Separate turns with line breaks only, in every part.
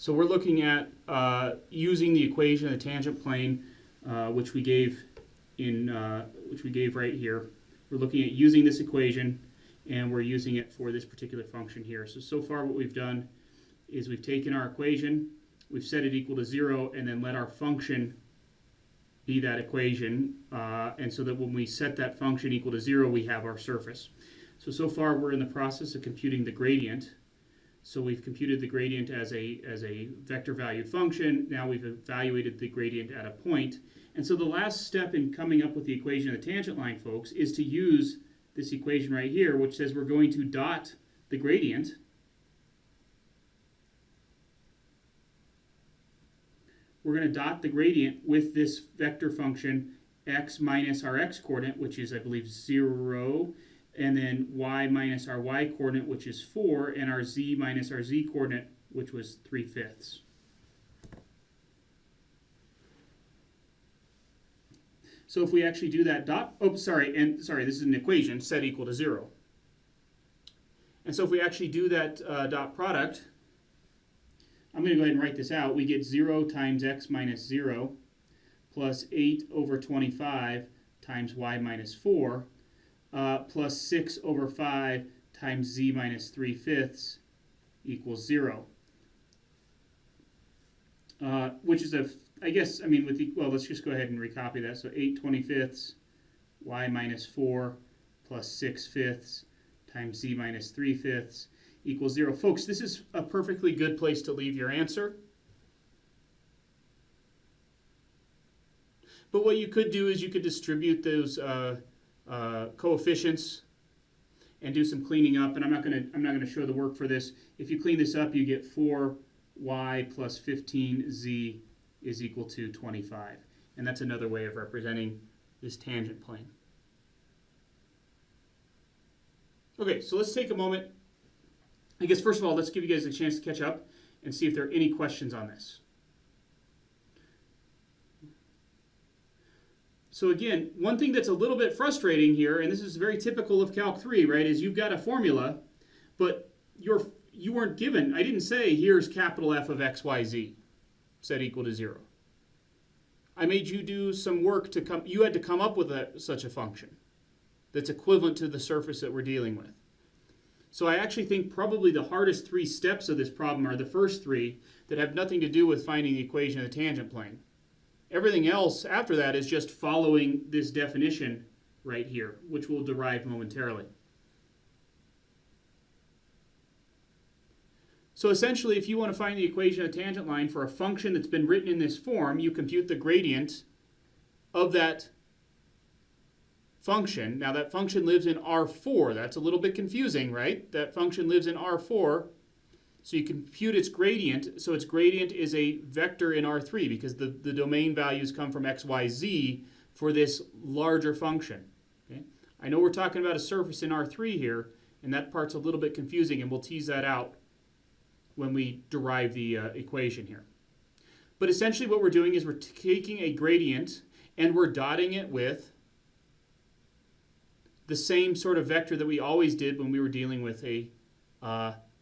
So we're looking at using the equation of the tangent plane, which we gave right here. We're looking at using this equation, and we're using it for this particular function here. So far what we've done is we've taken our equation, we've set it equal to 0, and then let our function be that equation, and so that when we set that function equal to 0, we have our surface. So far we're in the process of computing the gradient. So we've computed the gradient as a vector valued function. Now we've evaluated the gradient at a point. And so the last step in coming up with the equation of the tangent line, folks, is to use this equation right here, which says we're going to dot the gradient. We're going to dot the gradient with this vector function x minus our x-coordinate, which is, I believe, 0, and then y minus our y-coordinate, which is 4, and our z minus our z-coordinate, which was 3/5. So if we actually do that this is an equation, set equal to 0. And so if we actually do that dot product, I'm going to go ahead and write this out. We get 0 times x minus 0 plus 8 over 25 times y minus 4 plus 6 over 5 times z minus 3/5 equals 0. Which is let's just go ahead and recopy that. So 8 25ths y minus 4 plus 6/5 times z minus 3/5 equals 0. Folks, this is a perfectly good place to leave your answer. But what you could do is you could distribute those coefficients and do some cleaning up. And I'm not going to show the work for this. If you clean this up, you get 4y plus 15z is equal to 25. And that's another way of representing this tangent plane. Okay, so let's take a moment. I guess first of all, let's give you guys a chance to catch up and see if there are any questions on this. So again, one thing that's a little bit frustrating here, and this is very typical of Calc 3, right, is you've got a formula, but you weren't given, I didn't say here's capital F of x, y, z set equal to 0. I made you do some work you had to come up with such a function that's equivalent to the surface that we're dealing with. So I actually think probably the hardest 3 steps of this problem are the first 3 that have nothing to do with finding the equation of the tangent plane. Everything else after that is just following this definition right here, which we'll derive momentarily. So essentially, if you want to find the equation of a tangent line for a function that's been written in this form, you compute the gradient of that function. Now that function lives in R4. That's a little bit confusing, right? That function lives in R4. So you compute its gradient. So its gradient is a vector in R3 because the domain values come from x, y, z for this larger function. Okay? I know we're talking about a surface in R3 here, and that part's a little bit confusing, and we'll tease that out when we derive the equation here. But essentially what we're doing is we're taking a gradient and we're dotting it with the same sort of vector that we always did when we were dealing with a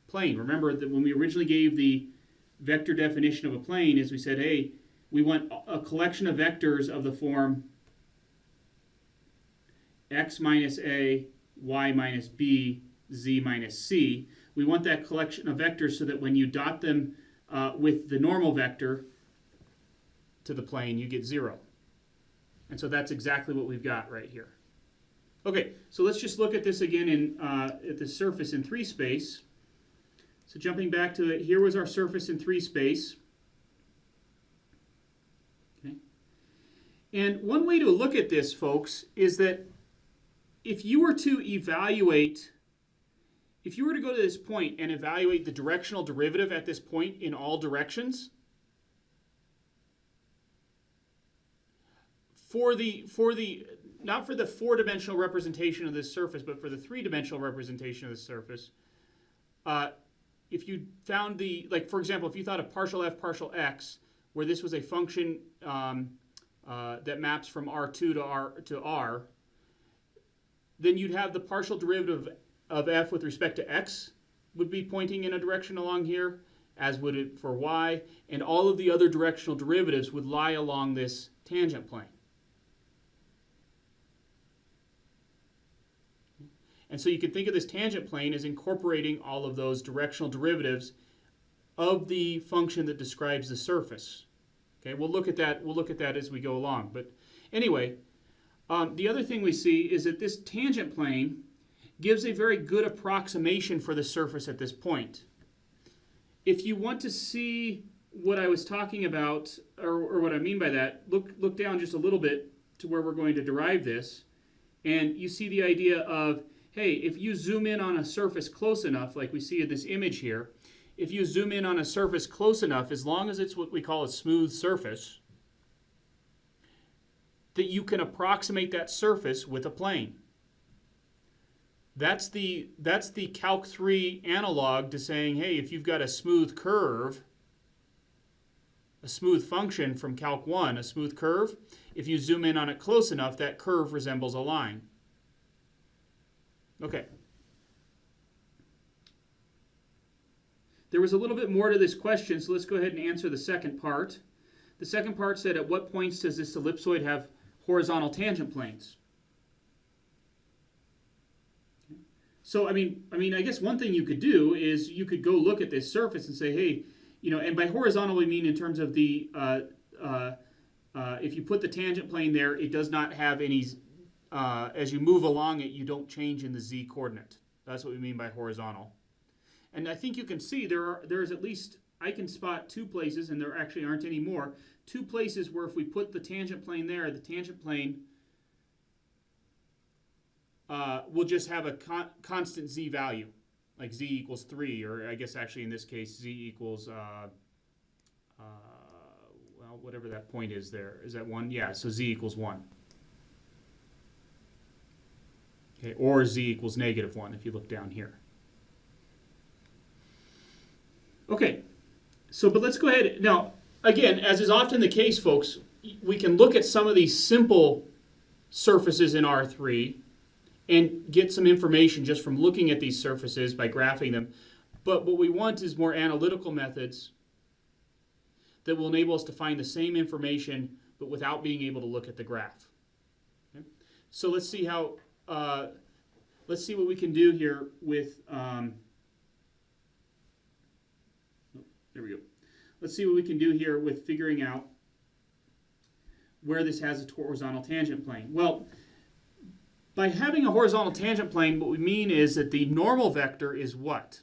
plane. Remember that when we originally gave the vector definition of a plane is we said, hey, we want a collection of vectors of the form x minus a, y minus b, z minus c. We want that collection of vectors so that when you dot them with the normal vector to the plane, you get 0. And so that's exactly what we've got right here. Okay, so let's just look at this again at the surface in 3 space. So jumping back to it, here was our surface in 3 space. Okay. And one way to look at this, folks, is that if you were to go to this point and evaluate the directional derivative at this point in all directions, not for the 4-dimensional representation of this surface, but for the 3-dimensional representation of the surface, if you found for example, if you thought of partial f, partial x, where this was a function that maps from R2 to R, then you'd have the partial derivative of f with respect to x would be pointing in a direction along here, as would it for y, and all of the other directional derivatives would lie along this tangent plane. And so you can think of this tangent plane as incorporating all of those directional derivatives of the function that describes the surface. Okay, we'll look at that as we go along. But anyway, the other thing we see is that this tangent plane gives a very good approximation for the surface at this point. If you want to see what I was talking about, or what I mean by that, look down just a little bit to where we're going to derive this, and you see the idea of, hey, if you zoom in on a surface close enough, like we see in this image here, if you zoom in on a surface close enough, as long as it's what we call a smooth surface, that you can approximate that surface with a plane. That's the Calc 3 analog to saying, hey, if you've got a smooth curve, a smooth function from Calc 1, a smooth curve, if you zoom in on it close enough, that curve resembles a line. Okay. There was a little bit more to this question, so let's go ahead and answer the second part. The second part said, at what points does this ellipsoid have horizontal tangent planes? Okay. So, I mean, I guess one thing you could do is you could go look at this surface and say, hey, and by horizontal we mean in terms of the, if you put the tangent plane there, it does not have any, as you move along it, you don't change in the z coordinate. That's what we mean by horizontal. And I think you can see there's at least, I can spot two places, and there actually aren't any more, two places where if we put the tangent plane there, the tangent plane will just have a constant z value, like z equals 3, or I guess actually in this case z equals, well, whatever that point is there. Is that 1? Yeah, so z equals 1. Okay, or z equals -1 if you look down here. Okay, so but let's go ahead. Now, again, as is often the case, folks, we can look at some of these simple surfaces in R3 and get some information just from looking at these surfaces by graphing them. But what we want is more analytical methods that will enable us to find the same information but without being able to look at the graph. Okay? So let's see how, let's see what we can do here with, there we go. Let's see what we can do here with figuring out where this has a horizontal tangent plane. Well, by having a horizontal tangent plane, what we mean is that the normal vector is what?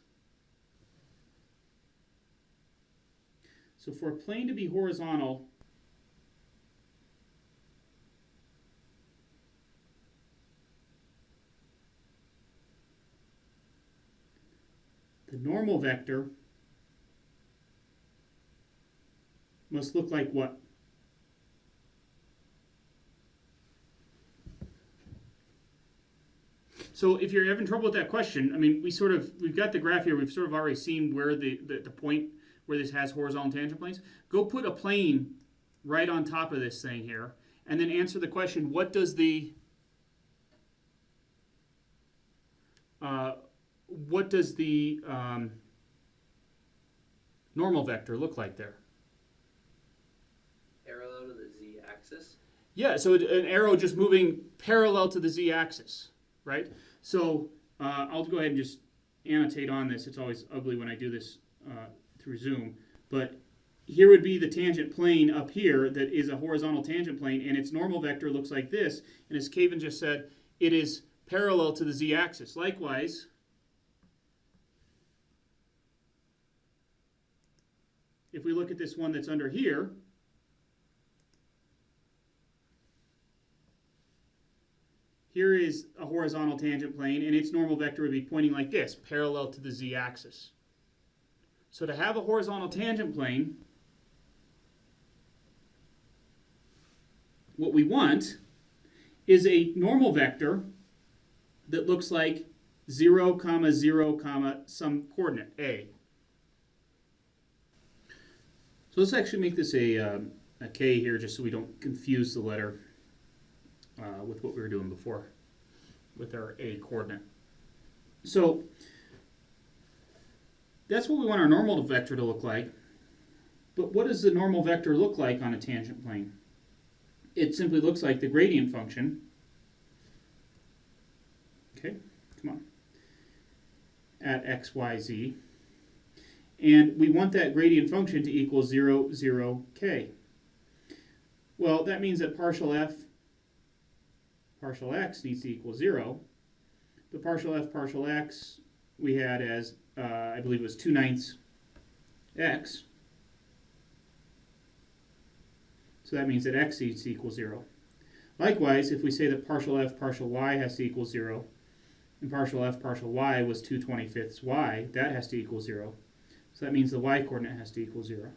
So for a plane to be horizontal, the normal vector must look like what? So if you're having trouble with that question, I mean, we've got the graph here. We've sort of already seen where the point where this has horizontal tangent planes. Go put a plane right on top of this thing here, and then answer the question: what does the normal vector look like there?
Parallel to the z-axis?
Yeah, so an arrow just moving parallel to the z-axis, right? So I'll go ahead and just annotate on this. It's always ugly when I do this through Zoom. But here would be the tangent plane up here that is a horizontal tangent plane, and its normal vector looks like this. And as Kaven just said, it is parallel to the z-axis. Likewise, if we look at this one that's under here, here is a horizontal tangent plane, and its normal vector would be pointing like this, parallel to the z-axis. So to have a horizontal tangent plane, what we want is a normal vector that looks like 0, 0, some coordinate, a. So let's actually make this a k here, just so we don't confuse the letter with what we were doing before with our a coordinate. So that's what we want our normal vector to look like. But what does the normal vector look like on a tangent plane? It simply looks like the gradient function. Okay, come on. At x, y, z. And we want that gradient function to equal 0, 0, k. Well, that means that partial f, partial x needs to equal 0. The partial f, partial x we had as, I believe it was 2/9 x. So that means that x needs to equal 0. Likewise, if we say that partial f, partial y has to equal 0, and partial f, partial y was 2/25 y, that has to equal 0. So that means the y-coordinate has to equal 0.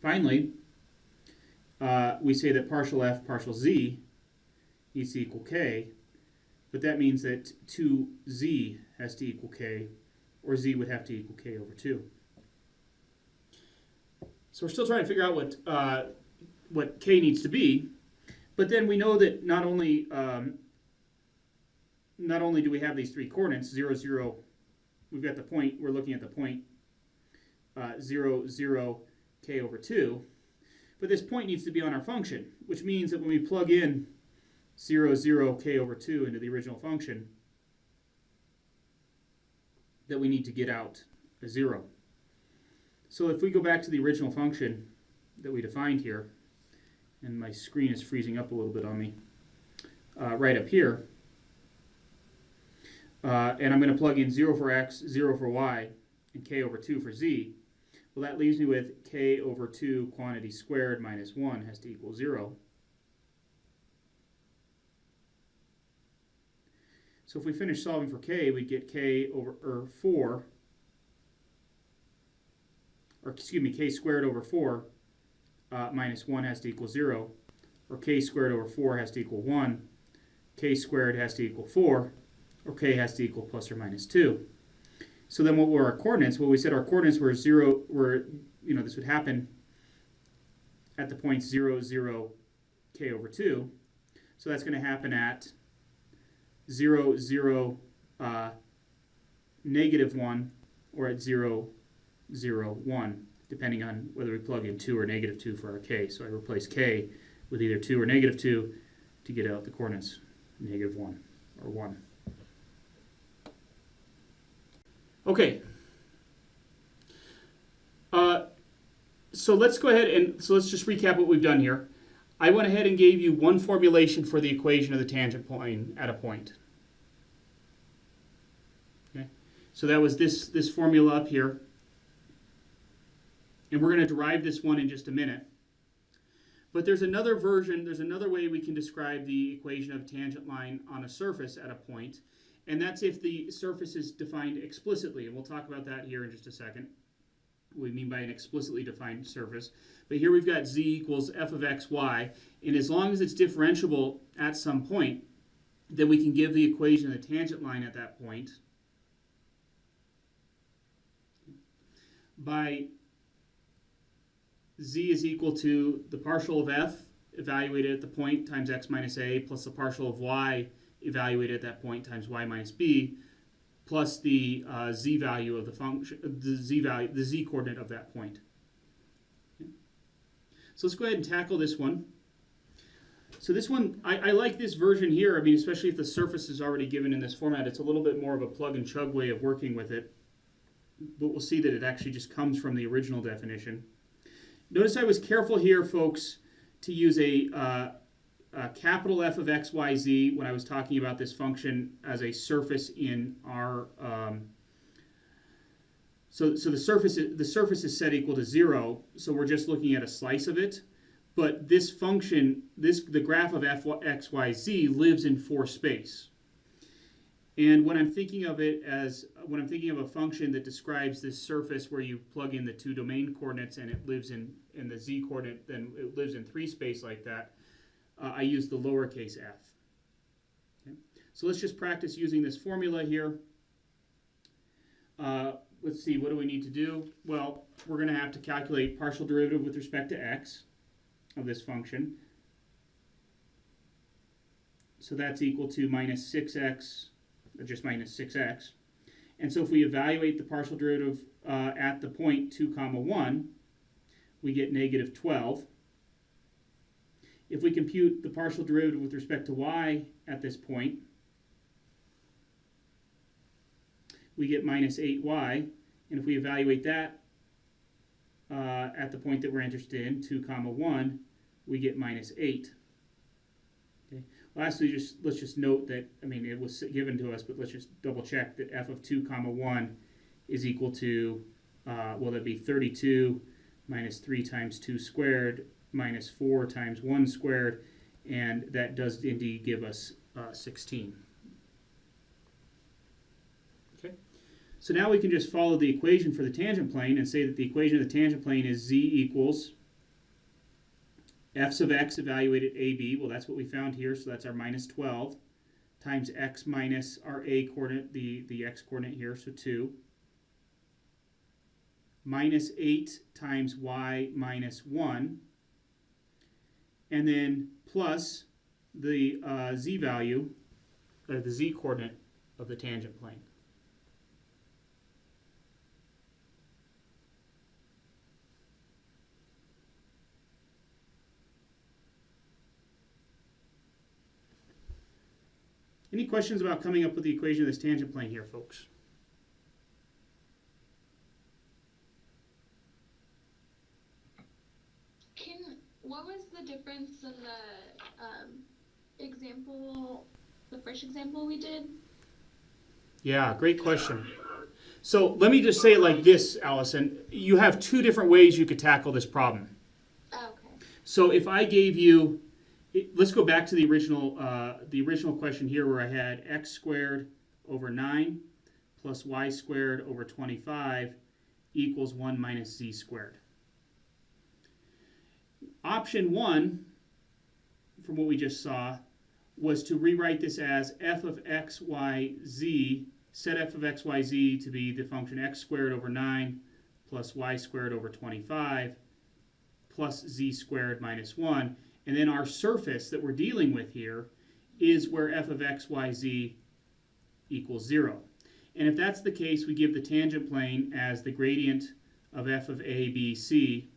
Finally, we say that partial f, partial z needs to equal k, but that means that 2z has to equal k, or z would have to equal k over 2. So we're still trying to figure out what k needs to be, but then we know that not only do we have these three coordinates, 0, 0, we've got the point, we're looking at the point 0, 0, k over 2, but this point needs to be on our function, which means that when we plug in 0, 0, k over 2 into the original function, that we need to get out a 0. So if we go back to the original function that we defined here, and my screen is freezing up a little bit on me, right up here, and I'm going to plug in 0 for x, 0 for y, and k over 2 for z, well, that leaves me with k over 2 quantity squared minus 1 has to equal 0. So if we finish solving for k, we'd get k over 4, or excuse me, k squared over 4 minus 1 has to equal 0, or k squared over 4 has to equal 1, k squared has to equal 4, or k has to equal plus or minus 2. So then what were our coordinates? Well, we said our coordinates were 0, this would happen at the points 0, 0, k over 2. So that's going to happen at 0, 0, negative 1, or at 0, 0, 1, depending on whether we plug in 2 or negative 2 for our k. So I replace k with either 2 or negative 2 to get out the coordinates negative 1 or 1. Okay. So let's go ahead and let's just recap what we've done here. I went ahead and gave you one formulation for the equation of the tangent plane at a point. Okay. So that was this formula up here. And we're going to derive this one in just a minute. But there's another version, there's another way we can describe the equation of a tangent line on a surface at a point. And that's if the surface is defined explicitly. And we'll talk about that here in just a second. What we mean by an explicitly defined surface. But here we've got z equals f of x, y. And as long as it's differentiable at some point, then we can give the equation of the tangent line at that point by z is equal to the partial of f evaluated at the point times x minus a plus the partial of y evaluated at that point times y minus b plus the z value of the function, the z coordinate of that point. Okay. So let's go ahead and tackle this one. So this one, I like this version here. I mean, especially if the surface is already given in this format, it's a little bit more of a plug and chug way of working with it. But we'll see that it actually just comes from the original definition. Notice I was careful here, folks, to use a capital F of x, y, z when I was talking about this function as a surface in our. So the surface is set equal to 0. So we're just looking at a slice of it. But this function, the graph of f, x, y, z lives in 4 space. And when I'm thinking of it as, when I'm thinking of a function that describes this surface where you plug in the 2 domain coordinates and it lives in the z coordinate, then it lives in 3 space like that, I use the lowercase f. Okay? So let's just practice using this formula here. Let's see, what do we need to do? Well, we're going to have to calculate partial derivative with respect to x of this function. So that's equal to minus 6x, just minus 6x. And so if we evaluate the partial derivative at the point 2 comma 1, we get negative 12. If we compute the partial derivative with respect to y at this point, we get minus 8y. And if we evaluate that at the point that we're interested in, 2 comma 1, we get minus 8. Okay. Lastly, let's just note that, I mean, it was given to us, but let's just double check that f of 2 comma 1 is equal to, well, that'd be 32 minus 3 times 2 squared minus 4 times 1 squared, and that does indeed give us 16. Okay. So now we can just follow the equation for the tangent plane and say that the equation of the tangent plane is z equals f sub x evaluated ab, well that's what we found here, so that's our minus 12, times x minus our a coordinate, the x coordinate here, so 2, minus 8 times y minus 1, and then plus the z value, or the z coordinate of the tangent plane. Any questions about coming up with the equation of this tangent plane here, folks?
What was the difference in the example, the first example we did?
Yeah, great question. So let me just say it like this, Allison. You have two different ways you could tackle this problem.
Oh, okay.
So if I gave you, let's go back to the original question here where I had x squared over 9 plus y squared over 25 equals 1 minus z squared. Option 1, from what we just saw, was to rewrite this as f of x, y, z, set f of x, y, z to be the function x squared over 9 plus y squared over 25 plus z squared minus 1. And then our surface that we're dealing with here is where f of x, y, z equals 0. And if that's the case, we give the tangent plane as the gradient of f of a, b, c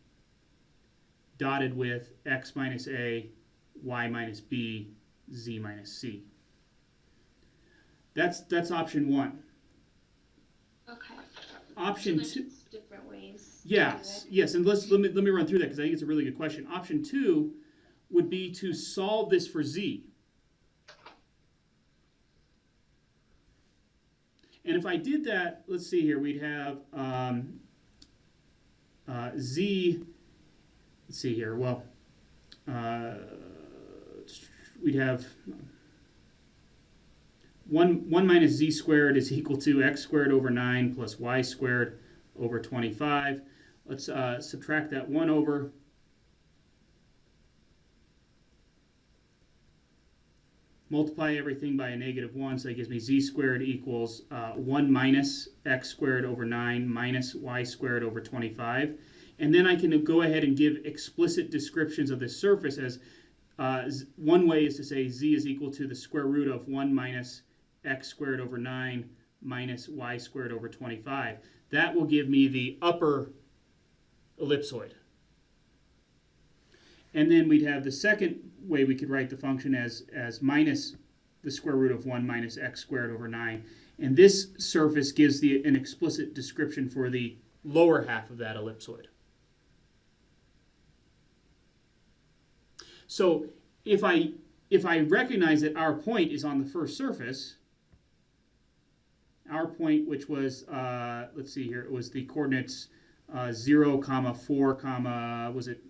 dotted with x minus a, y minus b, z minus c. That's option 1.
Okay.
Option
so
2.
There's different ways.
Yes, yes, and let me run through that because I think it's a really good question. Option 2 would be to solve this for z. And if I did that, let's see here, we'd have z. Let's see here. Well, we'd have 1 minus z squared is equal to x squared over 9 plus y squared over 25. Let's subtract that 1 over. Multiply everything by a negative 1, so it gives me z squared equals 1 minus x squared over 9 minus y squared over 25. And then I can go ahead and give explicit descriptions of this surface as one way is to say z is equal to the square root of 1 minus x squared over 9 minus y squared over 25. That will give me the upper ellipsoid. And then we'd have the second way we could write the function as minus the square root of 1 minus x squared over 9. And this surface gives an explicit description for the lower half of that ellipsoid. So if I recognize that our point is on the first surface, our point, which was, let's see here, it was the coordinates 0, 4, was it,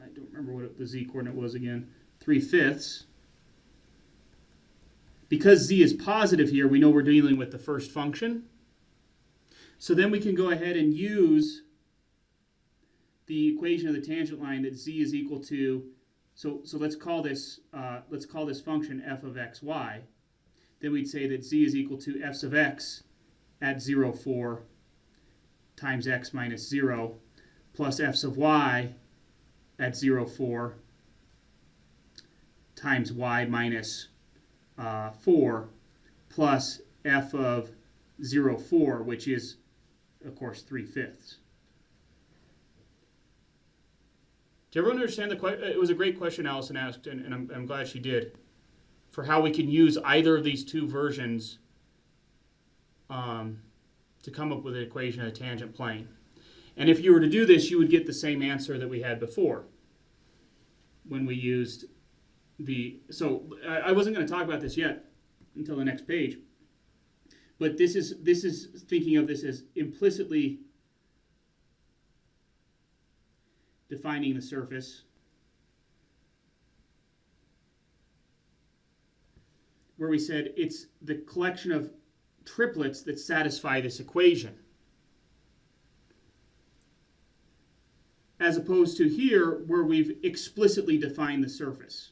I don't remember what the z coordinate was again, 3/5. Because z is positive here, we know we're dealing with the first function. So then we can go ahead and use the equation of the tangent line that z is equal to, so let's call this function f of x, y. Then we'd say that z is equal to f sub x at 0, 4 times x minus 0 plus f sub y at 0, 4 times y minus 4 plus f of 0, 4, which is, of course, 3/5. Did everyone understand the question? It was a great question Allison asked, and I'm glad she did, for how we can use either of these two versions to come up with an equation of a tangent plane. And if you were to do this, you would get the same answer that we had before when we used the... So I wasn't going to talk about this yet until the next page. But this is thinking of this as implicitly defining the surface, where we said it's the collection of triplets that satisfy this equation. As opposed to here, where we've explicitly defined the surface.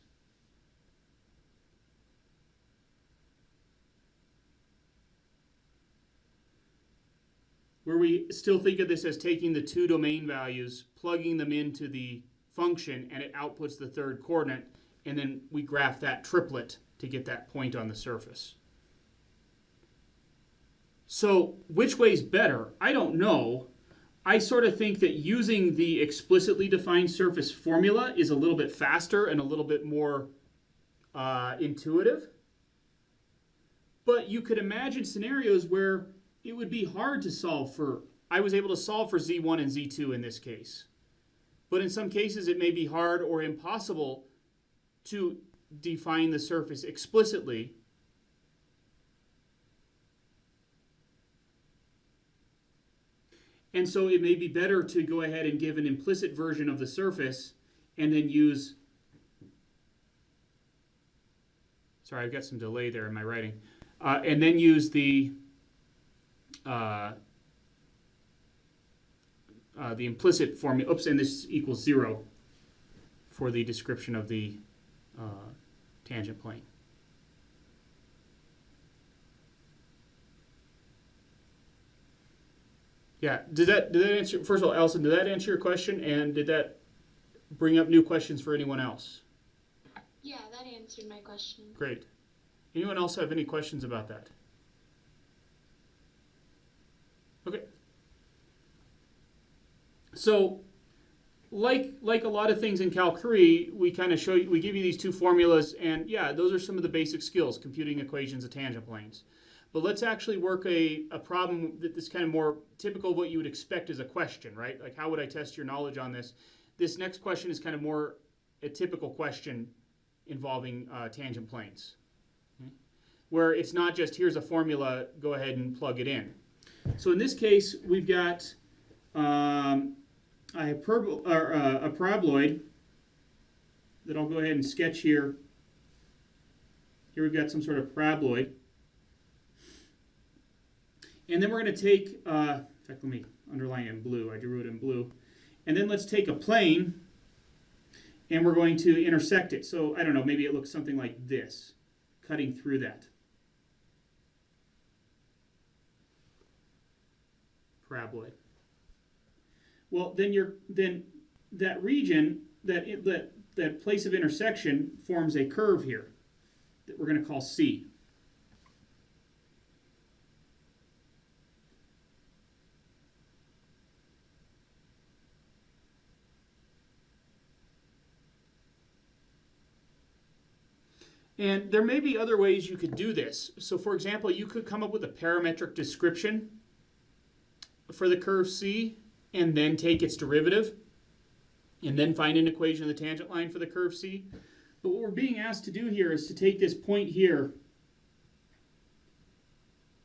Where we still think of this as taking the two domain values, plugging them into the function, and it outputs the third coordinate, and then we graph that triplet to get that point on the surface. So which way is better? I don't know. I sort of think that using the explicitly defined surface formula is a little bit faster and a little bit more intuitive. But you could imagine scenarios where it would be hard to solve for... I was able to solve for Z1 and Z2 in this case. But in some cases it may be hard or impossible to define the surface explicitly. And so it may be better to go ahead and give an implicit version of the surface and then use... Sorry, I've got some delay there in my writing. And then use the implicit formula. Oops, and this equals 0 for the description of the tangent plane. Yeah, did that answer? First of all, Allison, did that answer your question? And did that bring up new questions for anyone else?
Yeah, that answered my question.
Great. Anyone else have any questions about that? Okay. So, like a lot of things in Calc 3, we kind of show you, we give you these two formulas, and yeah, those are some of the basic skills, computing equations of tangent planes. But let's actually work a problem that's kind of more typical of what you would expect as a question, right? Like, how would I test your knowledge on this? This next question is kind of more a typical question involving tangent planes, okay? Where it's not just, here's a formula, go ahead and plug it in. So in this case, we've got a paraboloid that I'll go ahead and sketch here. Here we've got some sort of paraboloid. And then we're going to take, in fact, let me underline it in blue. I drew it in blue. And then let's take a plane, and we're going to intersect it. So, I don't know, maybe it looks something like this, cutting through that paraboloid. Well, then that region, that place of intersection forms a curve here that we're going to call C. And there may be other ways you could do this. So for example, you could come up with a parametric description for the curve C and then take its derivative and then find an equation of the tangent line for the curve C. But what we're being asked to do here is to take this point here,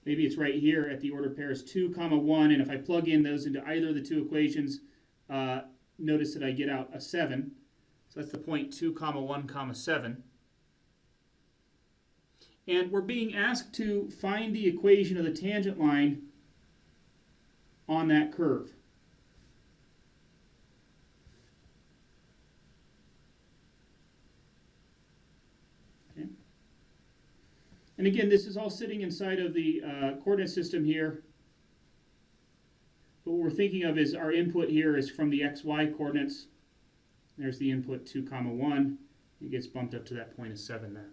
maybe it's right here at the order pairs 2, 1, and if I plug in those into either of the two equations, notice that I get out a 7. So that's the point 2, 1, 7. And we're being asked to find the equation of the tangent line on that curve. Okay. And again, this is all sitting inside of the coordinate system here. But what we're thinking of is our input here is from the xy coordinates. There's the input 2, 1. It gets bumped up to that point of 7 there.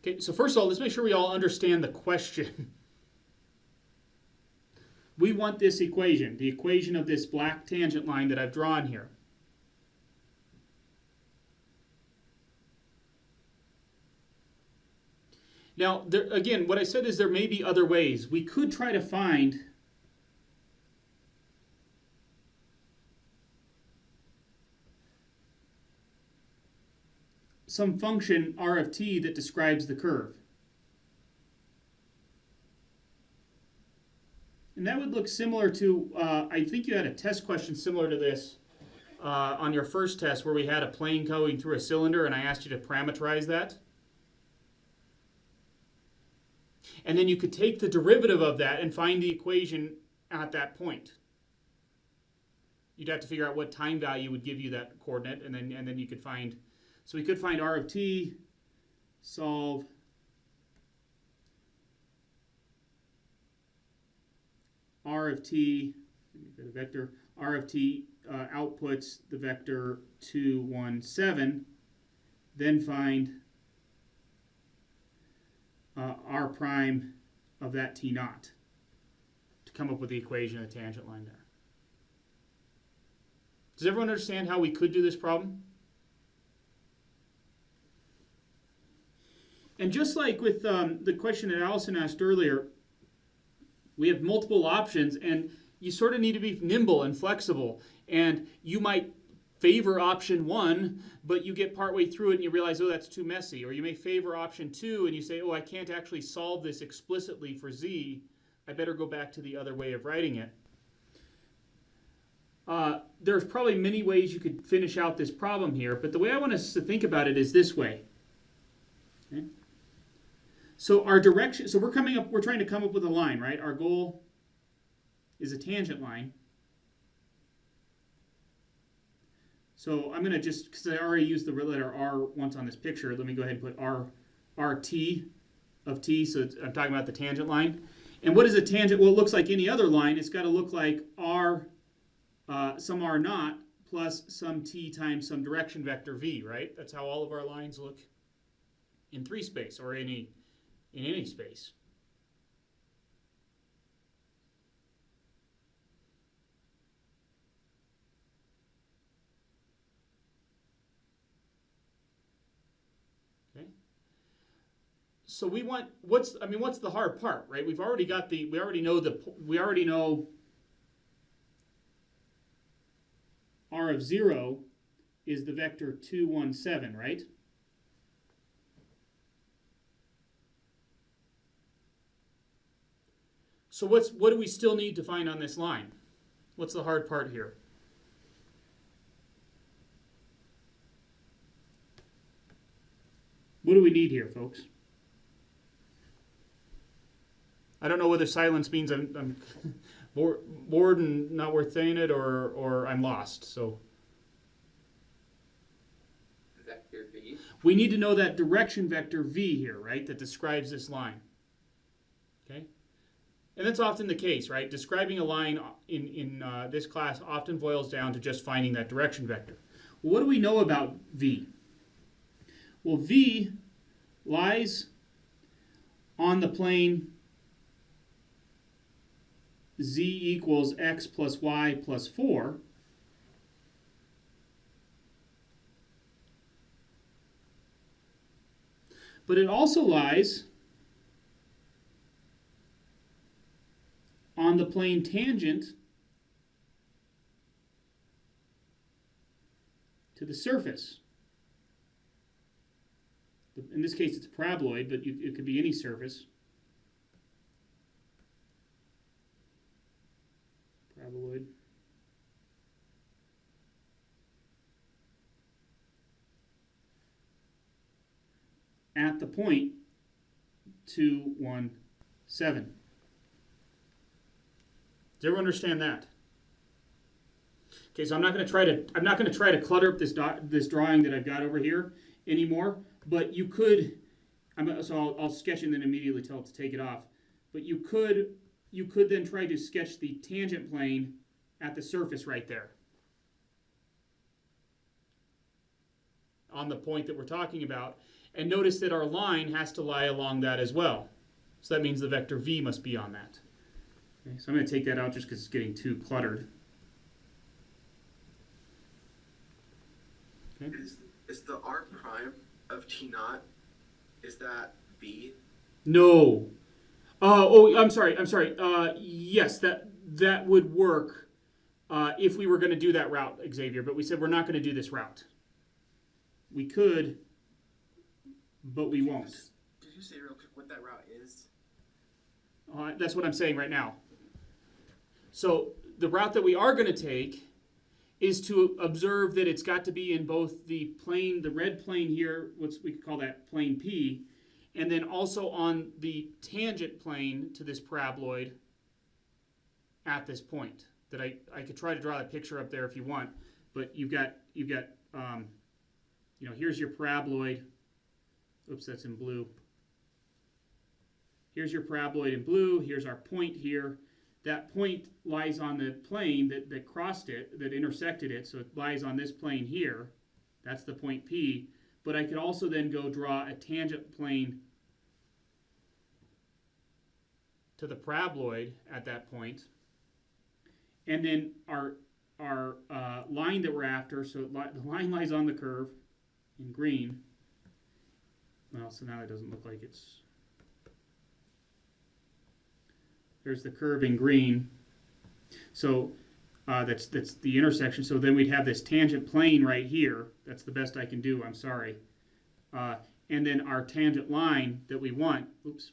Okay, so first of all, let's make sure we all understand the question. We want this equation, the equation of this black tangent line that I've drawn here. Now, again, what I said is there may be other ways. We could try to find some function r of t that describes the curve. And that would look similar to, I think you had a test question similar to this on your first test where we had a plane going through a cylinder and I asked you to parameterize that. And then you could take the derivative of that and find the equation at that point. You'd have to figure out what time value would give you that coordinate, and then you could find. So we could find r of t, solve r of t, the vector r of t outputs the vector 2, 1, 7, then find r prime of that t naught to come up with the equation of the tangent line there. Does everyone understand how we could do this problem? And just like with the question that Allison asked earlier, we have multiple options and you sort of need to be nimble and flexible. And you might favor option 1, but you get partway through it and you realize, oh, that's too messy. Or you may favor option 2 and you say, oh, I can't actually solve this explicitly for z. I better go back to the other way of writing it. There's probably many ways you could finish out this problem here, but the way I want us to think about it is this way. Okay? So our direction, so we're trying to come up with a line, right? Our goal is a tangent line. So I'm going to just, because I already used the letter R once on this picture, let me go ahead and put RT of t, so I'm talking about the tangent line. And what is a tangent? Well, it looks like any other line. It's got to look like R, some R naught, plus some t times some direction vector v, right? That's how all of our lines look in 3 space, or in any space. So we want what's the hard part, right? We already know r of 0 is the vector 2, 1, 7, right? So what do we still need to find on this line? What's the hard part here? What do we need here, folks? I don't know whether silence means I'm bored and not worth saying it, or I'm lost. So
Vector v.
We need to know that direction vector v here, right? That describes this line. Okay, and that's often the case, right? Describing a line in this class often boils down to just finding that direction vector. Well, what do we know about v? Well, v lies on the plane z equals x plus y plus 4. But it also lies on the plane tangent to the surface. In this case, it's a paraboloid, but it could be any surface. Paraboloid. At the point 2, 1, 7. Does everyone understand that? Okay, so I'm not going to try to clutter up this drawing that I've got over here anymore. But you could, I'll sketch and then immediately tell it to take it off. But you could then try to sketch the tangent plane at the surface right there, on the point that we're talking about. And notice that our line has to lie along that as well. So that means the vector v must be on that. Okay, so I'm going to take that out just because it's getting too cluttered. Okay.
Is the r prime of t naught, is that v?
No. I'm sorry. Yes, that would work if we were going to do that route, Xavier. But we said we're not going to do this route. We could, but we won't.
Did you say real quick what that route is?
That's what I'm saying right now. So the route that we are going to take is to observe that it's got to be in both the plane, the red plane here, we could call that plane P, and then also on the tangent plane to this paraboloid at this point. That I could try to draw a picture up there if you want, but you've got here's your paraboloid. Oops, that's in blue. Here's your paraboloid in blue. Here's our point here. That point lies on the plane that crossed it, that intersected it, so it lies on this plane here. That's the point P. But I could also then go draw a tangent plane to the paraboloid at that point. And then our line that we're after, so the line lies on the curve in green. Well, so now it doesn't look like it's... There's the curve in green. So that's the intersection. So then we'd have this tangent plane right here. That's the best I can do, I'm sorry. And then our tangent line that we want, oops.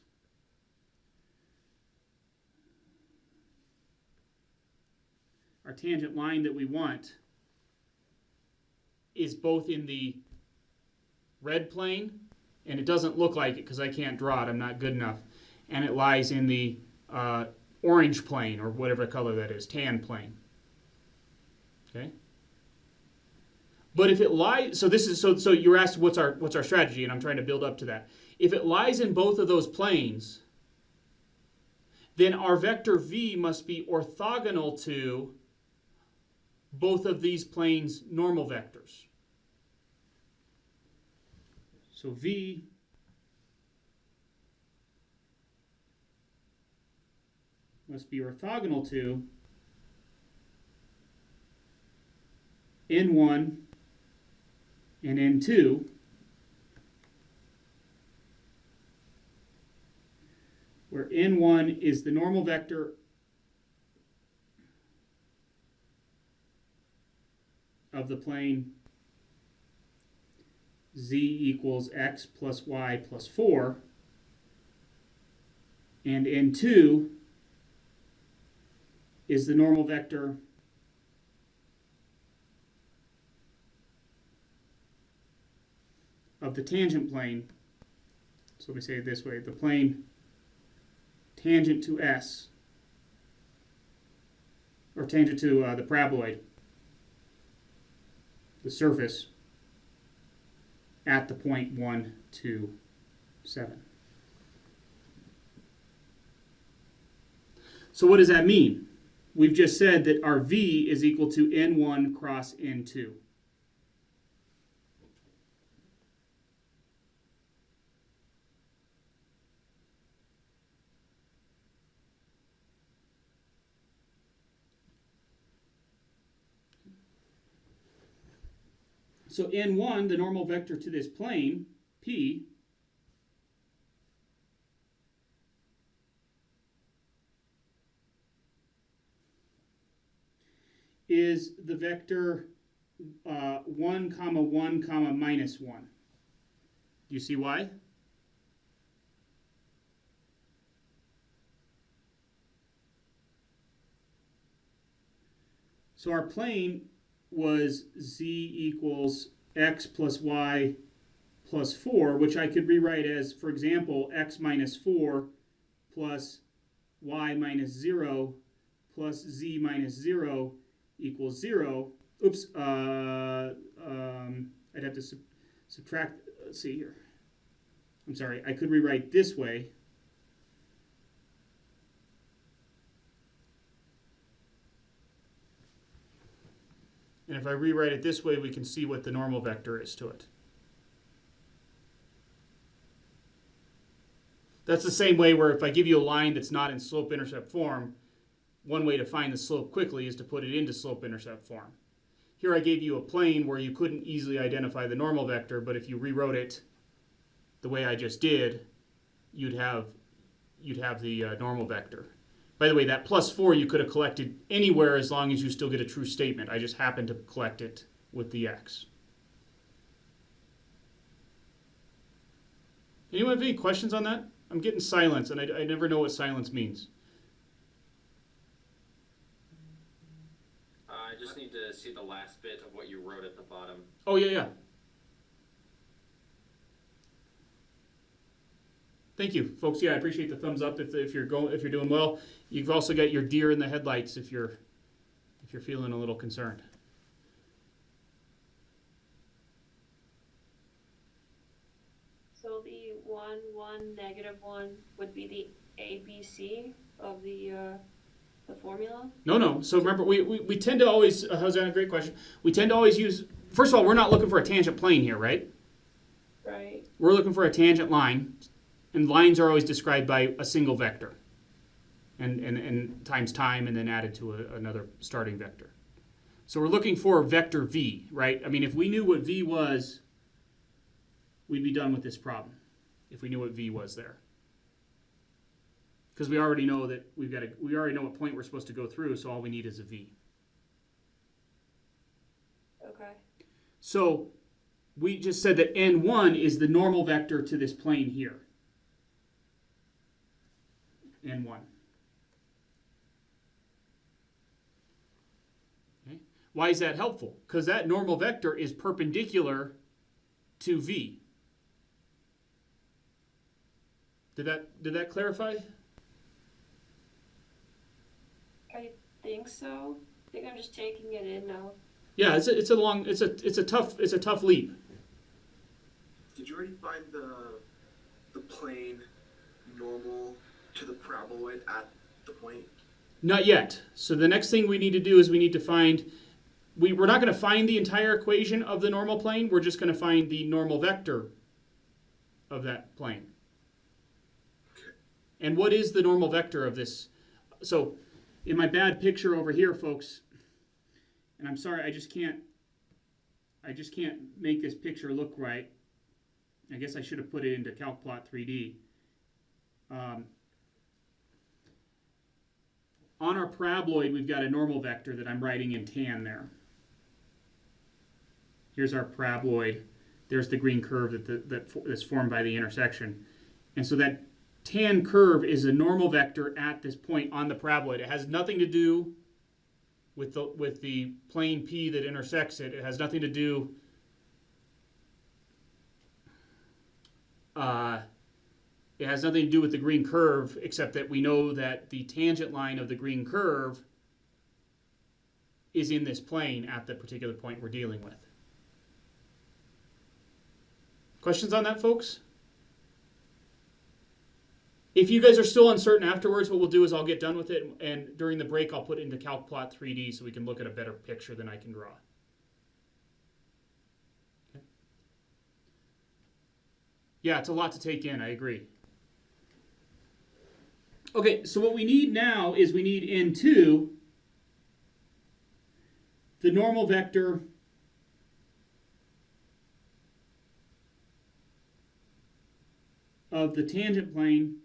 Our tangent line that we want is both in the red plane, and it doesn't look like it because I can't draw it, I'm not good enough, and it lies in the orange plane, or whatever color that is, tan plane. Okay. But if it lies, so you're asked what's our strategy, and I'm trying to build up to that. If it lies in both of those planes, then our vector v must be orthogonal to both of these planes' normal vectors. So v must be orthogonal to n1 and n2, where n1 is the normal vector of the plane z equals x plus y plus 4, and n2 is the normal vector of the tangent plane. So let me say it this way, the plane tangent to S, or tangent to the paraboloid, the surface at the point 1, 2, 7. So what does that mean? We've just said that our v is equal to n1 cross n2. So n1, the normal vector to this plane, P, is the vector 1, 1, minus 1. Do you see why? So our plane was z equals x plus y plus 4, which I could rewrite as, for example, x minus 4 plus y minus 0 plus z minus 0 equals 0. Oops, I'd have to subtract, let's see here. I'm sorry, I could rewrite this way. And if I rewrite it this way, we can see what the normal vector is to it. That's the same way where if I give you a line that's not in slope-intercept form, one way to find the slope quickly is to put it into slope-intercept form. Here I gave you a plane where you couldn't easily identify the normal vector, but if you rewrote it the way I just did, you'd have the normal vector. By the way, that +4 you could have collected anywhere as long as you still get a true statement. I just happened to collect it with the x. Anyone have any questions on that? I'm getting silence, and I never know what silence means.
I just need to see the last bit of what you wrote at the bottom.
Oh, yeah. Thank you, folks. Yeah, I appreciate the thumbs up if you're doing well. You've also got your deer in the headlights if you're feeling a little concerned.
So the 1, 1, -1 would be the ABC of the formula?
No. So remember, we tend to always, Hosanna, great question. We tend to always use, first of all, we're not looking for a tangent plane here, right?
Right.
We're looking for a tangent line, and lines are always described by a single vector, and times time, and then added to another starting vector. So we're looking for vector v, right? I mean, if we knew what v was, we'd be done with this problem, if we knew what v was there. Because we already know that we already know what point we're supposed to go through, so all we need is a v.
Okay.
So we just said that n1 is the normal vector to this plane here. N1. Okay. Why is that helpful? Because that normal vector is perpendicular to v. Did that clarify?
I think so. I think I'm just taking it in now.
Yeah, it's a tough leap.
Did you already find the plane normal to the paraboloid at the point?
Not yet. So the next thing we need to do is we need to find, we're not going to find the entire equation of the normal plane. We're just going to find the normal vector of that plane.
Okay.
And what is the normal vector of this? So in my bad picture over here, folks, and I'm sorry, I just can't make this picture look right. I guess I should have put it into CalcPlot 3D. On our paraboloid, we've got a normal vector that I'm writing in tan there. Here's our paraboloid. There's the green curve that's formed by the intersection. And so that tan curve is a normal vector at this point on the paraboloid. It has nothing to do with the plane P that intersects it. It has nothing to do with the green curve, except that we know that the tangent line of the green curve is in this plane at the particular point we're dealing with. Questions on that, folks? If you guys are still uncertain afterwards, what we'll do is I'll get done with it, and during the break I'll put it into CalcPlot 3D so we can look at a better picture than I can draw. Okay. Yeah, it's a lot to take in, I agree. Okay, so what we need now is we need N2, the normal vector of the tangent plane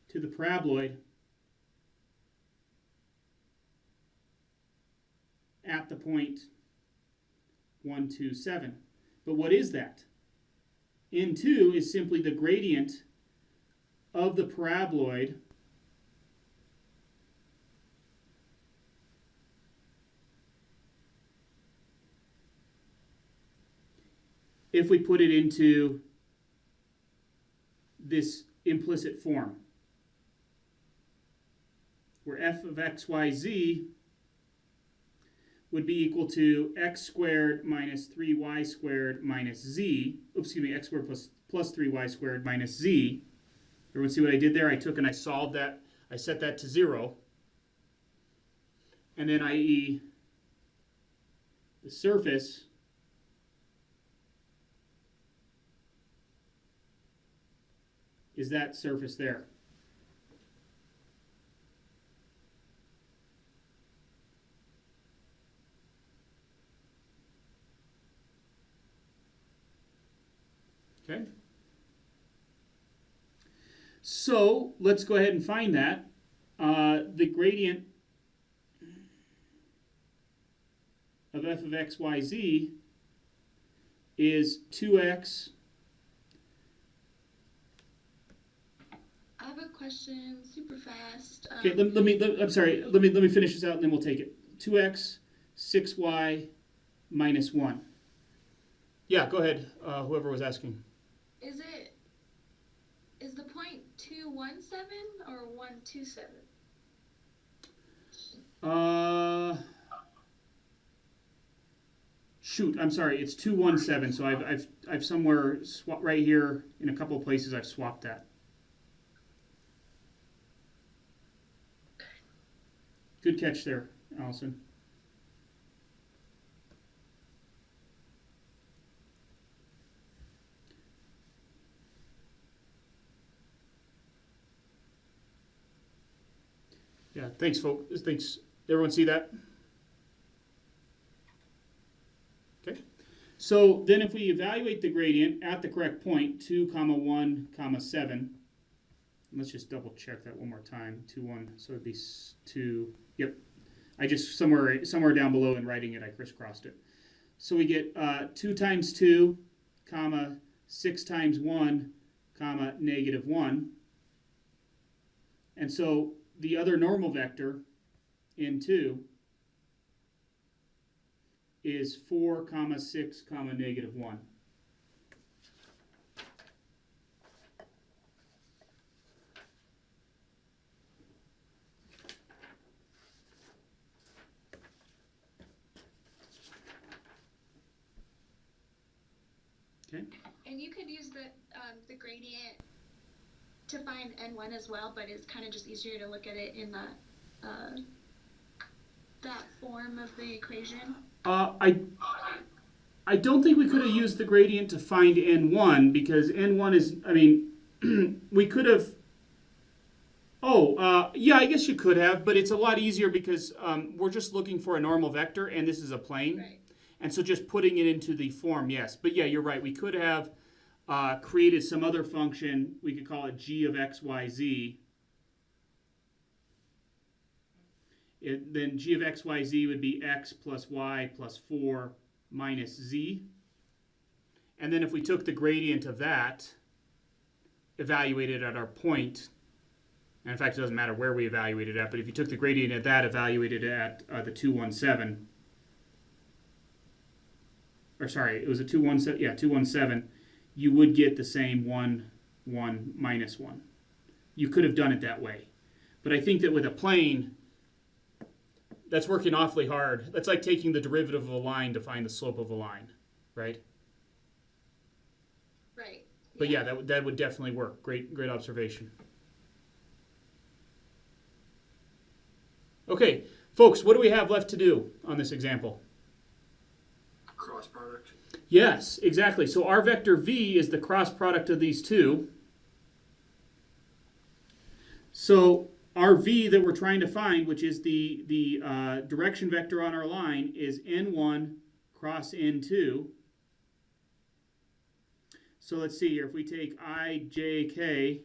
to the paraboloid at the point 1, 2, 7. But what is that? N2 is simply the gradient of the paraboloid if we put it into this implicit form, where f of x, y, z would be equal to x squared minus 3y squared minus z. Oops, excuse me, x squared plus 3y squared minus z. Everyone see what I did there? I took and I solved that. I set that to 0. And then i.e. the surface is that surface there. Okay. So let's go ahead and find that. The gradient of f of x, y, z is 2x.
I have a question, super fast.
Okay, I'm sorry. Let me finish this out and then we'll take it. 2x, 6y minus 1. Yeah, go ahead. Whoever was asking.
Is the point 217 or 127?
Shoot, I'm sorry. It's 217. So I've somewhere right here in a couple of places I've swapped that. Good catch there, Allison. Yeah, thanks, folks. Thanks. Everyone see that? Okay. So then if we evaluate the gradient at the correct point, 2, 1, 7, let's just double check that one more time. 2, 1, so it'd be 2. Yep. I just, somewhere down below in writing it, I crisscrossed it. So we get 2 times 2, 6 times 1, negative 1. And so the other normal vector in 2 is 4, 6, negative 1. Okay.
And you could use the gradient to find n1 as well, but it's kind of just easier to look at it in that form of the equation.
I don't think we could have used the gradient to find n1 because n1 is, I mean, we could have, yeah, I guess you could have, but it's a lot easier because we're just looking for a normal vector and this is a plane.
Right.
And so just putting it into the form, yes. But yeah, you're right. We could have created some other function. We could call it g of x, y, z. Then g of x, y, z would be x plus y plus 4 minus z. And then if we took the gradient of that, evaluated at our point, and in fact it doesn't matter where we evaluated it at, but if you took the gradient at that, evaluated at the 217, or sorry, it was a 217, yeah, 217, you would get the same 1, 1, minus 1. You could have done it that way. But I think that with a plane, that's working awfully hard. That's like taking the derivative of a line to find the slope of a line, right?
Right.
But yeah, that would definitely work. Great observation. Okay, folks, what do we have left to do on this example?
Cross product.
Yes, exactly. So our vector v is the cross product of these two. So our v that we're trying to find, which is the direction vector on our line, is n1 cross n2. So let's see here. If we take I, j, k,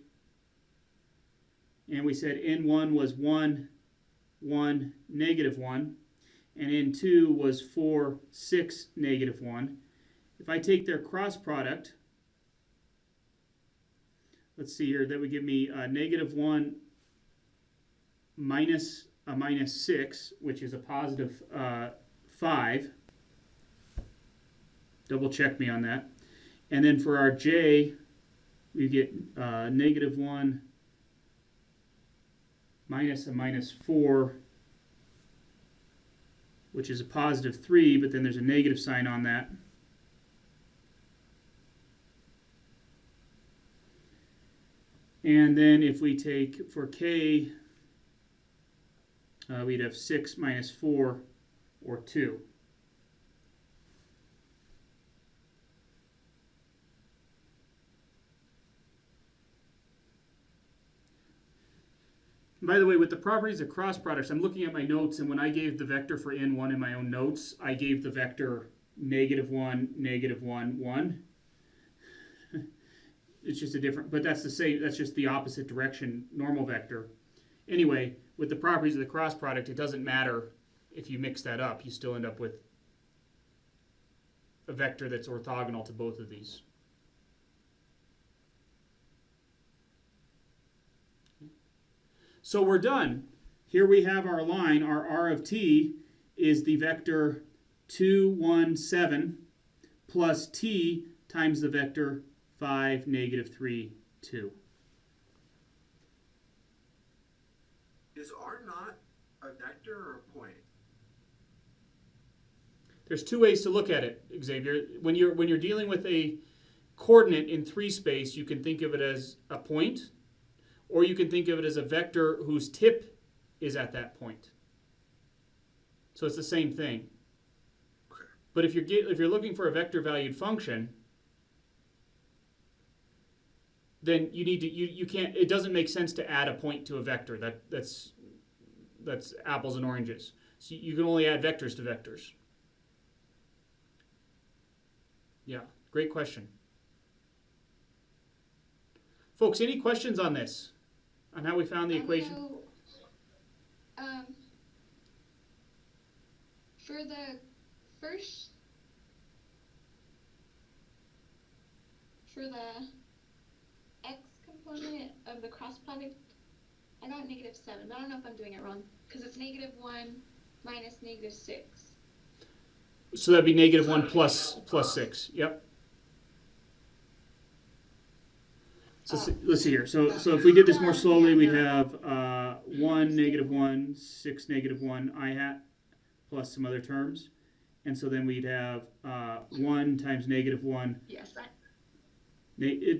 and we said n1 was 1, 1, negative 1, and n2 was 4, 6, negative 1. If I take their cross product, let's see here, that would give me negative 1 minus a minus 6, which is a positive 5. Double check me on that. And then for our j, we get negative 1 minus a minus 4, which is a positive 3, but then there's a negative sign on that. And then if we take, for k, we'd have 6 minus 4, or 2. by the way, with the properties of cross products, I'm looking at my notes, and when I gave the vector for n1 in my own notes, I gave the vector -1, -1, 1. It's just a different, but that's the same, that's just the opposite direction normal vector. Anyway, with the properties of the cross product, it doesn't matter if you mix that up. You still end up with a vector that's orthogonal to both of these. So we're done. Here we have our line. Our r of t is the vector 2, 1, 7 plus t times the vector 5, -3, 2.
Is R not a vector or a point?
There's two ways to look at it, Xavier. When you're dealing with a coordinate in 3 space, you can think of it as a point, or you can think of it as a vector whose tip is at that point. So it's the same thing.
Okay.
But if you're looking for a vector valued function, then you need to you can't. It doesn't make sense to add a point to a vector. That's apples and oranges. So you can only add vectors to vectors. Yeah, great question. Folks, any questions on this? On how we found the equation?
So, for the first, for the x component of the cross product, I got -7, but I don't know if I'm doing it wrong, because it's -1 minus -6.
So that'd be -1 plus 6. Yep. So let's see here. So if we did this more slowly, we'd have 1, -1, 6, -1 I hat plus some other terms. And so then we'd have 1 times -1.
Yes, that.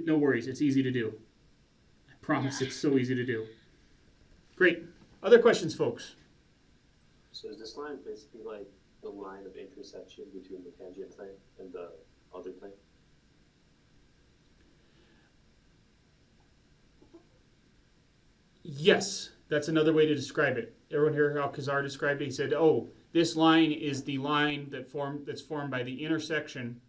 No worries. It's easy to do. I promise it's so easy to do. Great. Other questions, folks?
So is this line basically like the line of intersection between the tangent plane and the other plane?
Yes, that's another way to describe it. Everyone hear how Khazar described it? He said, oh, this line is the line that's formed by the intersection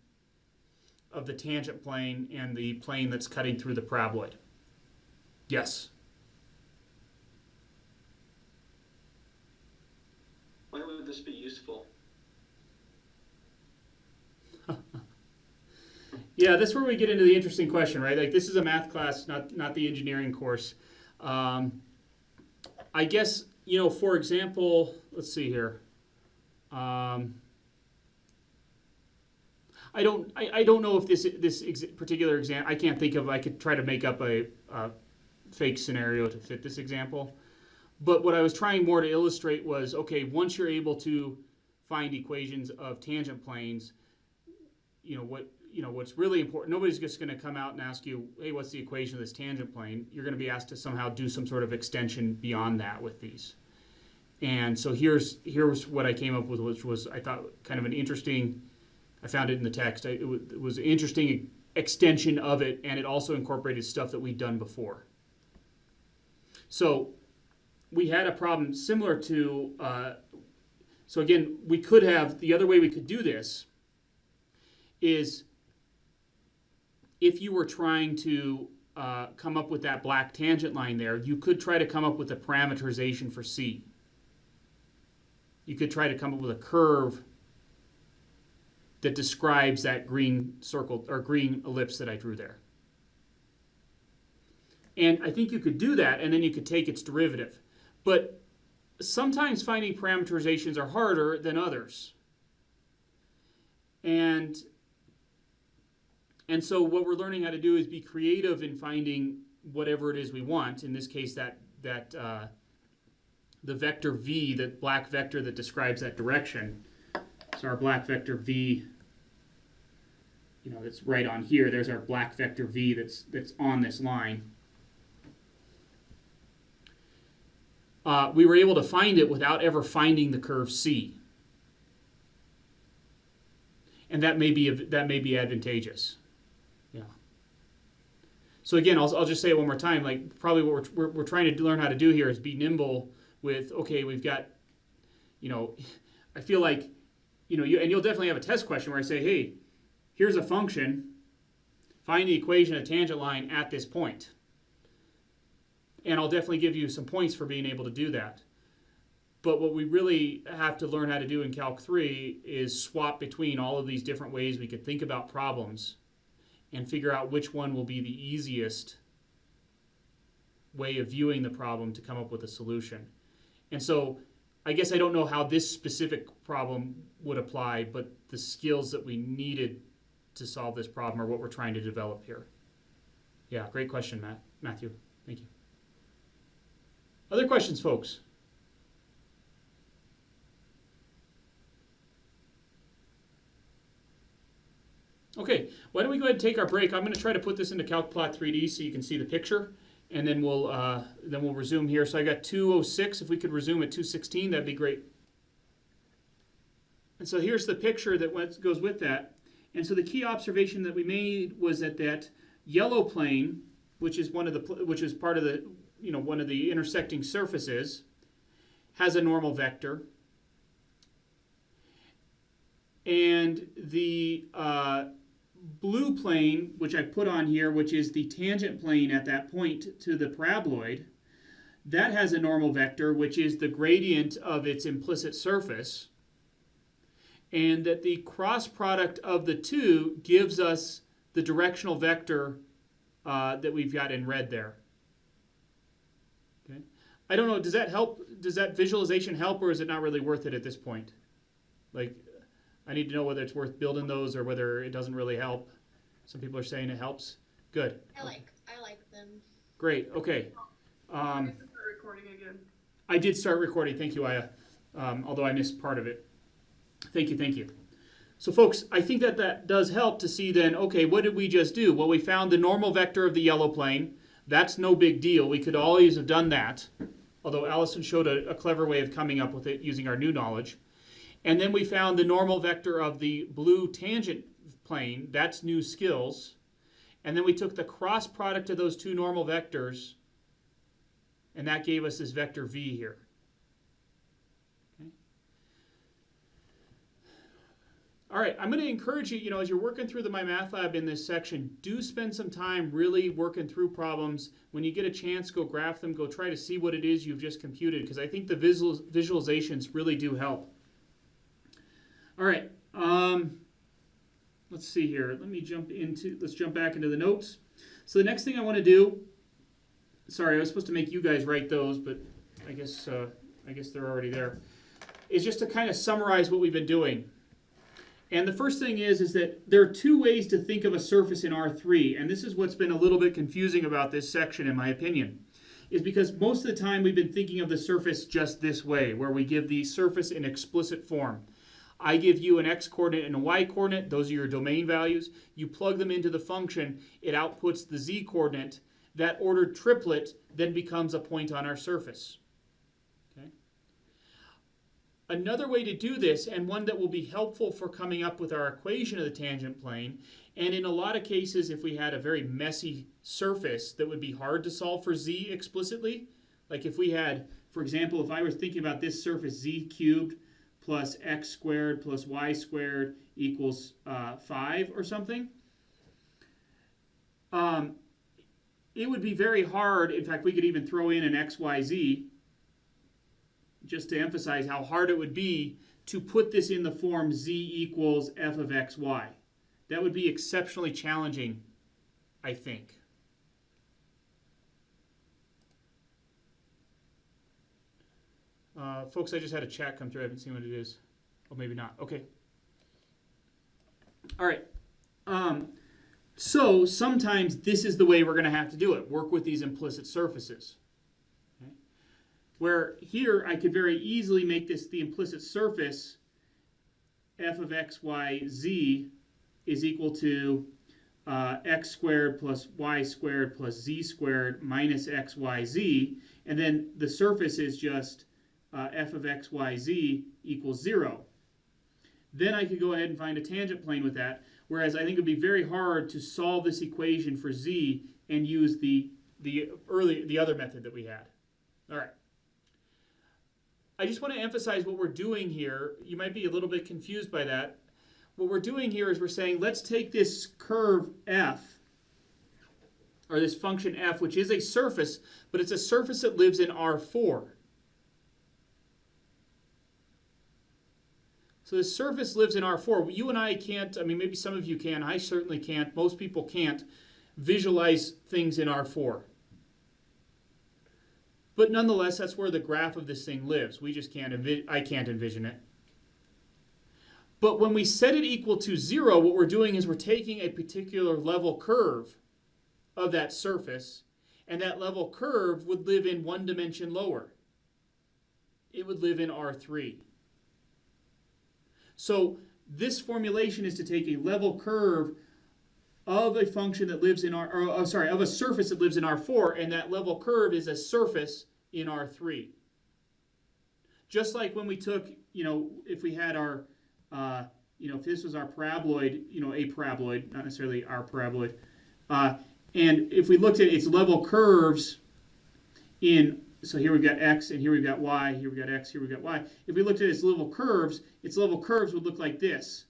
of the tangent plane and the plane that's cutting through the paraboloid. Yes.
Why would this be useful?
Yeah, that's where we get into the interesting question, right? Like, this is a math class, not the engineering course. I guess, for example, let's see here. I don't know if this particular example, I can't think of, I could try to make up a fake scenario to fit this example. But what I was trying more to illustrate was, okay, once you're able to find equations of tangent planes, what's really important, nobody's just going to come out and ask you, hey, what's the equation of this tangent plane? You're going to be asked to somehow do some sort of extension beyond that with these. And so here's what I came up with, which was, I thought, kind of an interesting, I found it in the text, it was an interesting extension of it, and it also incorporated stuff that we'd done before. So we had a problem similar to, so again, we could have, the other way we could do this is if you were trying to come up with that black tangent line there, you could try to come up with a parameterization for C. You could try to come up with a curve that describes that green circle or green ellipse that I drew there. And I think you could do that, and then you could take its derivative. But sometimes finding parameterizations are harder than others. And so what we're learning how to do is be creative in finding whatever it is we want. In this case, the vector v, the black vector that describes that direction. So our black vector v, that's right on here. There's our black vector v that's on this line. We were able to find it without ever finding the curve C. And that may be advantageous. Yeah. So again, I'll just say it one more time. Like probably what we're trying to learn how to do here is be nimble with, okay, we've got, I feel like, and you'll definitely have a test question where I say, hey, here's a function, find the equation of tangent line at this point. And I'll definitely give you some points for being able to do that. But what we really have to learn how to do in Calc 3 is swap between all of these different ways we could think about problems and figure out which one will be the easiest way of viewing the problem to come up with a solution. And so I guess I don't know how this specific problem would apply, but the skills that we needed to solve this problem are what we're trying to develop here. Yeah, great question, Matthew. Thank you. Other questions, folks? Okay, why don't we go ahead and take our break? I'm going to try to put this into CalcPlot 3D so you can see the picture, and then we'll resume here. So I got 206. If we could resume at 216, that'd be great. And so here's the picture that goes with that. And so the key observation that we made was that yellow plane, which is part of the one of the intersecting surfaces, has a normal vector, and the blue plane, which I put on here, which is the tangent plane at that point to the paraboloid, that has a normal vector, which is the gradient of its implicit surface, and that the cross product of the two gives us the directional vector that we've got in red there. Okay. I don't know, does that help? Does that visualization help, or is it not really worth it at this point? Like, I need to know whether it's worth building those or whether it doesn't really help. Some people are saying it helps. Good.
I like them.
Great. Okay.
Start recording again.
I did start recording. Thank you, Aya. Although I missed part of it. Thank you. So, folks, I think that does help to see then, okay, what did we just do? Well, we found the normal vector of the yellow plane. That's no big deal. We could always have done that, although Allison showed a clever way of coming up with it using our new knowledge. And then we found the normal vector of the blue tangent plane. That's new skills. And then we took the cross product of those two normal vectors, and that gave us this vector v here. Okay. All right, I'm going to encourage you, as you're working through the My Math Lab in this section, do spend some time really working through problems. When you get a chance, go graph them, go try to see what it is you've just computed, because I think the visualizations really do help. All right, let's see here. Let's jump back into the notes. So the next thing I want to do, sorry, I was supposed to make you guys write those, but I guess they're already there, is just to kind of summarize what we've been doing. And the first thing is that there are two ways to think of a surface in R3, and this is what's been a little bit confusing about this section, in my opinion, is because most of the time we've been thinking of the surface just this way, where we give the surface an explicit form. I give you an x-coordinate and a y-coordinate. Those are your domain values. You plug them into the function. It outputs the z-coordinate. That ordered triplet then becomes a point on our surface. Okay. Another way to do this, and one that will be helpful for coming up with our equation of the tangent plane, and in a lot of cases if we had a very messy surface that would be hard to solve for z explicitly, like if we had, for example, if I was thinking about this surface z cubed plus x squared plus y squared equals 5 or something. It would be very hard, in fact we could even throw in an xyz, just to emphasize how hard it would be to put this in the form z equals f of xy. That would be exceptionally challenging, I think. Folks, I just had a chat come through. I haven't seen what it is. Oh, maybe not. Okay. All right. So sometimes this is the way we're going to have to do it. Work with these implicit surfaces. Okay. Where here I could very easily make this the implicit surface f of x, y, z is equal to x squared plus y squared plus z squared minus x, y, z. And then the surface is just f of x, y, z equals 0. Then I could go ahead and find a tangent plane with that. Whereas I think it would be very hard to solve this equation for z and use the other method that we had. All right. I just want to emphasize what we're doing here. You might be a little bit confused by that. What we're doing here is we're saying, let's take this curve f, or this function f, which is a surface, but it's a surface that lives in R4. So this surface lives in R4. You and I can't, I mean, maybe some of you can. I certainly can't. Most people can't visualize things in R4. But nonetheless, that's where the graph of this thing lives. We just can't, I can't envision it. But when we set it equal to 0, what we're doing is we're taking a particular level curve of that surface, and that level curve would live in one dimension lower. It would live in R3. So this formulation is to take a level curve of a function that lives in of a surface that lives in R4, and that level curve is a surface in R3. Just like when we took, if we had our, if this was our paraboloid, a paraboloid, not necessarily our paraboloid, and if we looked at its level curves in, so here we've got x, and here we've got y, here we've got x, here we've got y. If we looked at its level curves would look like this,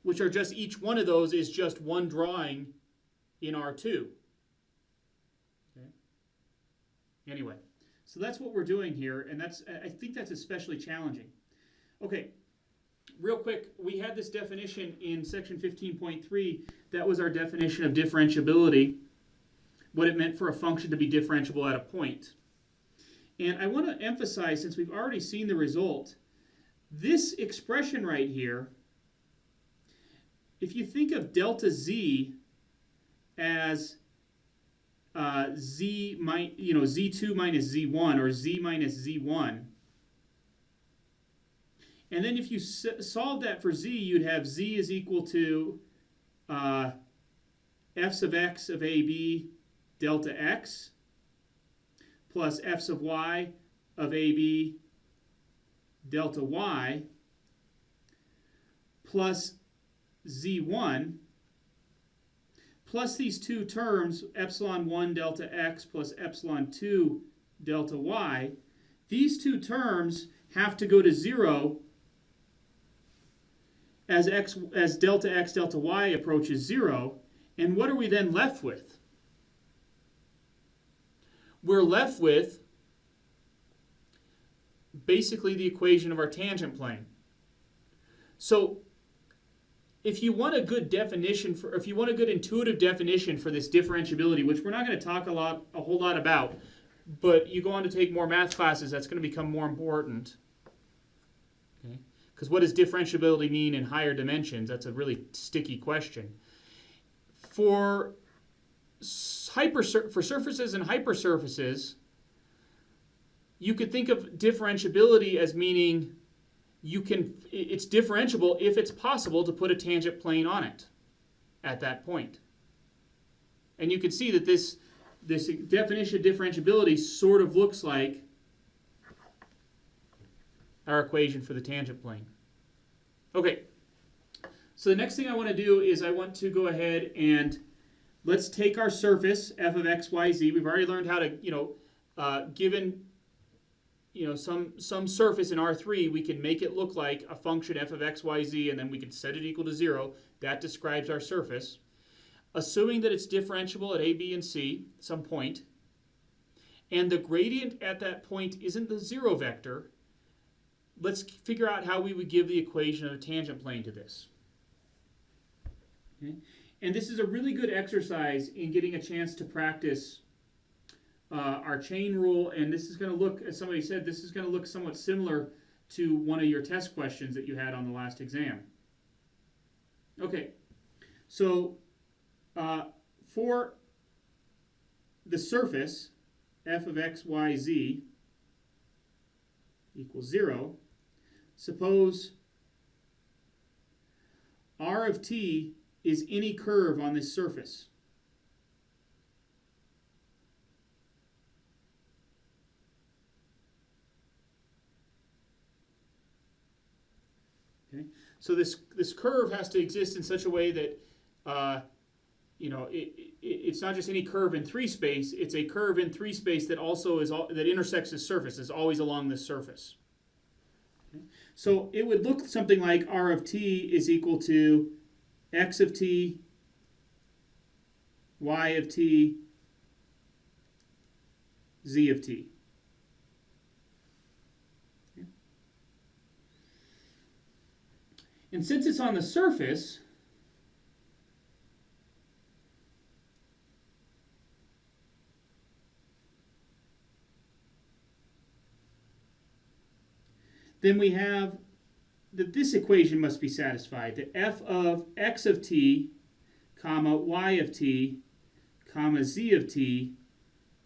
which are just, each one of those is just one drawing in R2. Okay. Anyway, so that's what we're doing here, and I think that's especially challenging. Okay, real quick, we had this definition in section 15.3. That was our definition of differentiability, what it meant for a function to be differentiable at a point. And I want to emphasize, since we've already seen the result, this expression right here, if you think of delta z as z, z2 minus z1, or z minus z1, and then if you solve that for z, you'd have z is equal to f sub x of ab delta x plus f sub y of ab delta y plus z1 plus these two terms, epsilon 1 delta x plus epsilon 2 delta y. These two terms have to go to 0 as delta x delta y approaches 0. And what are we then left with? We're left with basically the equation of our tangent plane. So if you want a good definition if you want a good intuitive definition for this differentiability, which we're not going to talk a whole lot about, but you go on to take more math classes, that's going to become more important. Okay? Because what does differentiability mean in higher dimensions? That's a really sticky question. For surfaces and hypersurfaces, you could think of differentiability as meaning it's differentiable if it's possible to put a tangent plane on it at that point. And you can see that this definition of differentiability sort of looks like our equation for the tangent plane. Okay, so the next thing I want to do is I want to go ahead and let's take our surface, f of x, y, z. We've already learned how to, given some surface in R3, we can make it look like a function f of x, y, z, and then we can set it equal to 0. That describes our surface. Assuming that it's differentiable at a, b, and c, some point, and the gradient at that point isn't the 0 vector, let's figure out how we would give the equation of a tangent plane to this. Okay? And this is a really good exercise in getting a chance to practice our chain rule, and this is going to look, as somebody said, this is going to look somewhat similar to one of your test questions that you had on the last exam. Okay, so for the surface, f of x, y, z equals 0, suppose r of t is any curve on this surface. Okay? So this curve has to exist in such a way that it's not just any curve in 3 space. It's a curve in 3 space that also that intersects this surface. Is always along this surface. Okay. So it would look something like r of t is equal to x of t, y of t, z of t. Okay. And since it's on the surface, then we have that this equation must be satisfied, that f of x of t, comma, y of t, comma, z of t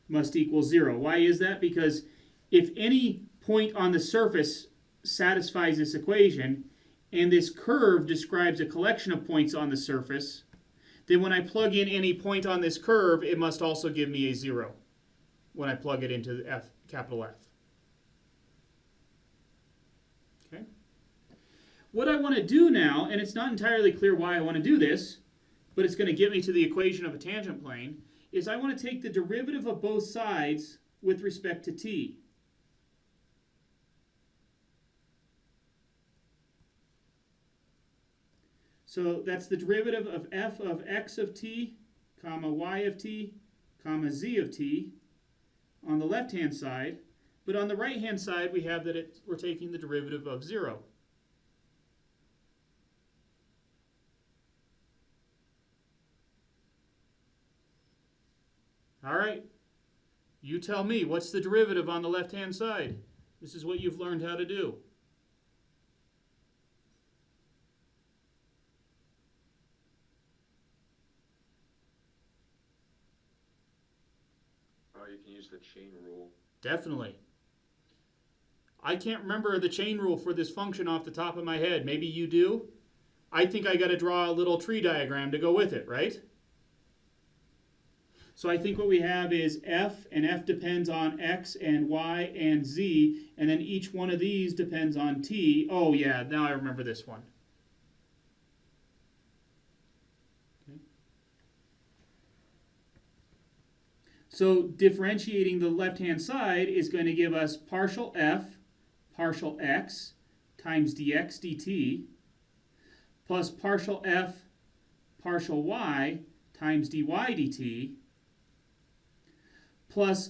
must equal 0. Why is that? Because if any point on the surface satisfies this equation, and this curve describes a collection of points on the surface, then when I plug in any point on this curve, it must also give me a 0 when I plug it into capital F. Okay. What I want to do now, and it's not entirely clear why I want to do this, but it's going to get me to the equation of a tangent plane, is I want to take the derivative of both sides with respect to t. So that's the derivative of f of x of t, comma, y of t, comma, z of t on the left-hand side. But on the right-hand side, we have that we're taking the derivative of 0. All right. You tell me, what's the derivative on the left-hand side? This is what you've learned how to do.
You can use the chain rule.
Definitely. I can't remember the chain rule for this function off the top of my head. Maybe you do. I think I got to draw a little tree diagram to go with it, right? So I think what we have is f, and f depends on x and y and z, and then each one of these depends on t. Oh yeah, now I remember this one. Okay. So differentiating the left-hand side is going to give us partial f, partial x, times dx dt, plus partial f, partial y, times dy dt, plus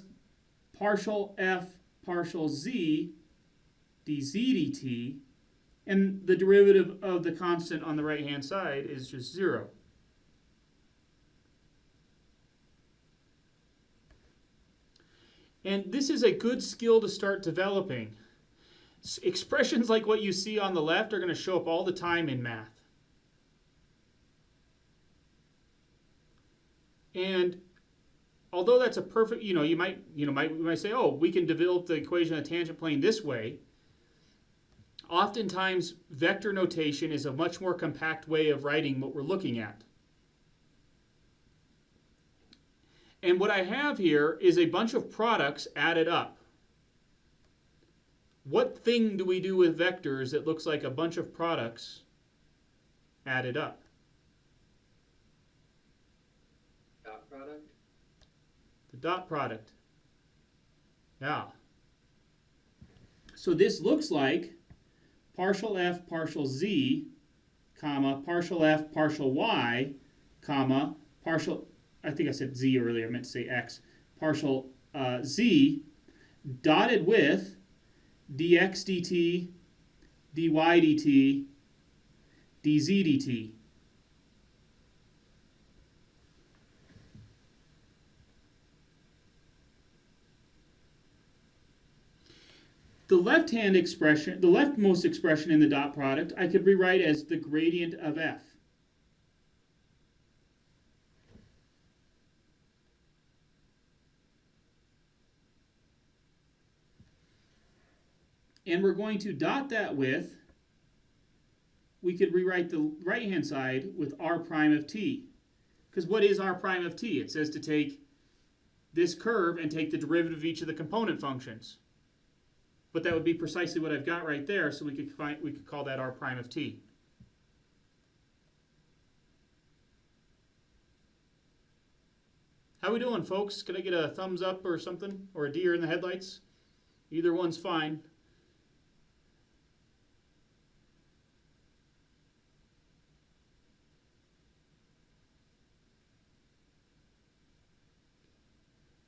partial f, partial z, dz dt, and the derivative of the constant on the right-hand side is just 0. And this is a good skill to start developing. Expressions like what you see on the left are going to show up all the time in math. And although that's a perfect, you might say, oh, we can develop the equation of the tangent plane this way. Oftentimes, vector notation is a much more compact way of writing what we're looking at. And what I have here is a bunch of products added up. What thing do we do with vectors that looks like a bunch of products added up?
Dot product?
The dot product. Yeah. So this looks like partial f, partial z, comma, partial f, partial y, comma, partial, I think I said z earlier, I meant to say x, partial z, dotted with dx dt, dy dt, dz dt. The left-hand expression, the leftmost expression in the dot product, I could rewrite as the gradient of f. And we're going to dot that with, we could rewrite the right-hand side with r prime of t. Because what is r prime of t? It says to take this curve and take the derivative of each of the component functions. But that would be precisely what I've got right there, so we could call that r prime of t. How we doing, folks? Can I get a thumbs up or something? Or a deer in the headlights? Either one's fine.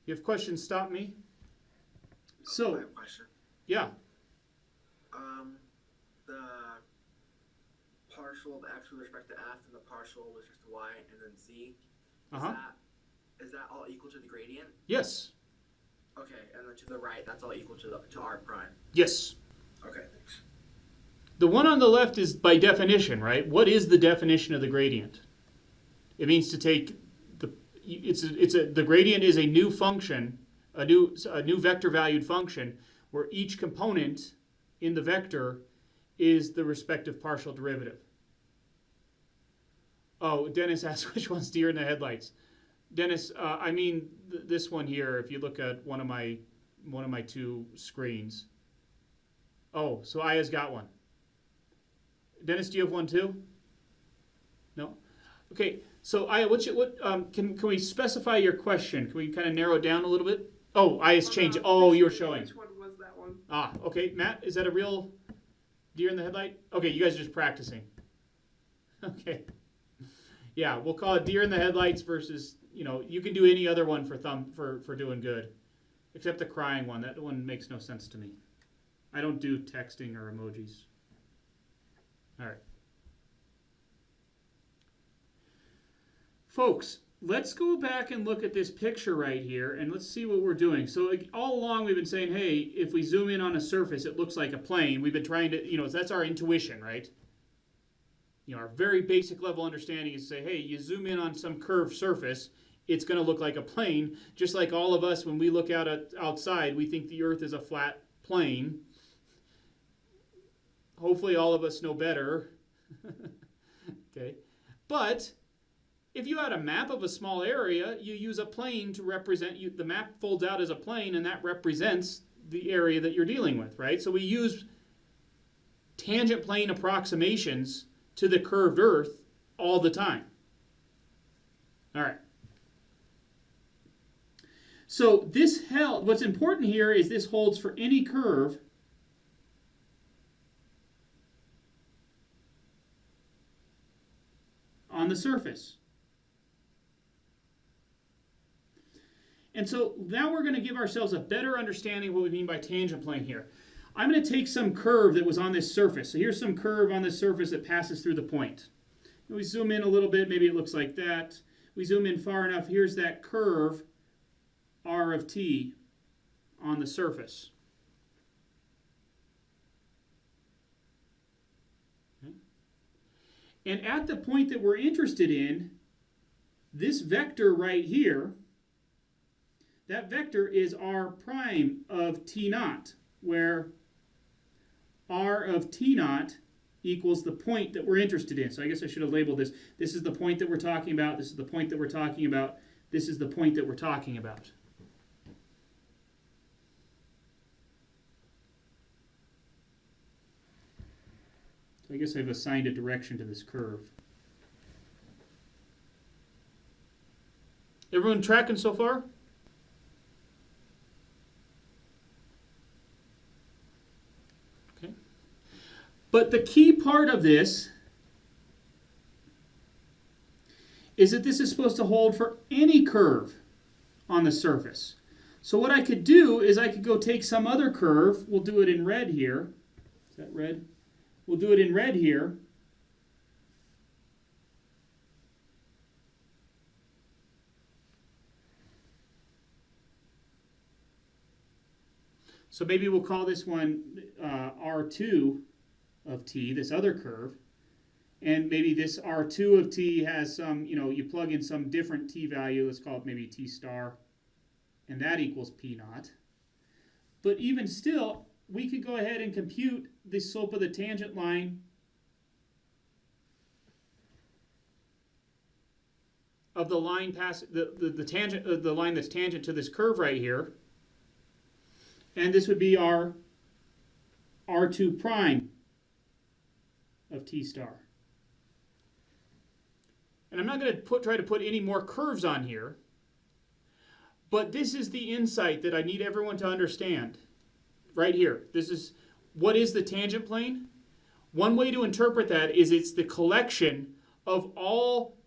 If you have questions, stop me.
I
So,
have a question.
yeah.
The partial of x with respect to f and the partial with respect to y and then z, is that all equal to the gradient?
Yes.
Okay, and then to the right, that's all equal to r prime.
Yes.
Okay, thanks.
The one on the left is by definition, right? What is the definition of the gradient? It means to take the gradient is a new function, a new vector valued function where each component in the vector is the respective partial derivative. Oh, Dennis asked which one's deer in the headlights. Dennis, I mean this one here. If you look at one of my two screens. Oh, so Aya's got one. Dennis, do you have one too? No. Okay. So Aya, can we specify your question? Can we kind of narrow it down a little bit? Oh, Aya's changed. Oh, you're showing.
Which one was that one?
Ah, okay. Matt, is that a real deer in the headlight? Okay, you guys are just practicing. Okay. Yeah, we'll call it deer in the headlights versus, you can do any other one for doing good. Except the crying one. That one makes no sense to me. I don't do texting or emojis. All right. Folks, let's go back and look at this picture right here, and let's see what we're doing. So all along we've been saying, hey, if we zoom in on a surface, it looks like a plane. We've been trying to, that's our intuition, right? Our very basic level understanding is to say, hey, you zoom in on some curved surface, it's going to look like a plane. Just like all of us, when we look outside, we think the Earth is a flat plane. Hopefully all of us know better. Okay. But if you had a map of a small area, you use a plane to represent, the map folds out as a plane, and that represents the area that you're dealing with, right? So we use tangent plane approximations to the curved Earth all the time. All right. So what's important here is this holds for any curve on the surface. And so now we're going to give ourselves a better understanding of what we mean by tangent plane here. I'm going to take some curve that was on this surface. So here's some curve on this surface that passes through the point. And we zoom in a little bit, maybe it looks like that. We zoom in far enough, here's that curve, r of t, on the surface. Okay. And at the point that we're interested in, this vector right here, that vector is r prime of t naught, where r of t naught equals the point that we're interested in. So I guess I should have labeled this. This is the point that we're talking about. This is the point that we're talking about. This is the point that we're talking about. So I guess I've assigned a direction to this curve. Everyone tracking so far? Okay. But the key part of this is that this is supposed to hold for any curve on the surface. So what I could do is I could go take some other curve. We'll do it in red here. Is that red? We'll do it in red here. So maybe we'll call this one R2 of t, this other curve. And maybe this R2 of t has some, you plug in some different t value. Let's call it maybe t star. And that equals p naught. But even still, we could go ahead and compute the slope of the tangent line of the line the line that's tangent to this curve right here. And this would be our R2 prime of t star. And I'm not going to try to put any more curves on here. But this is the insight that I need everyone to understand. Right here. What is the tangent plane? One way to interpret that is it's the collection of all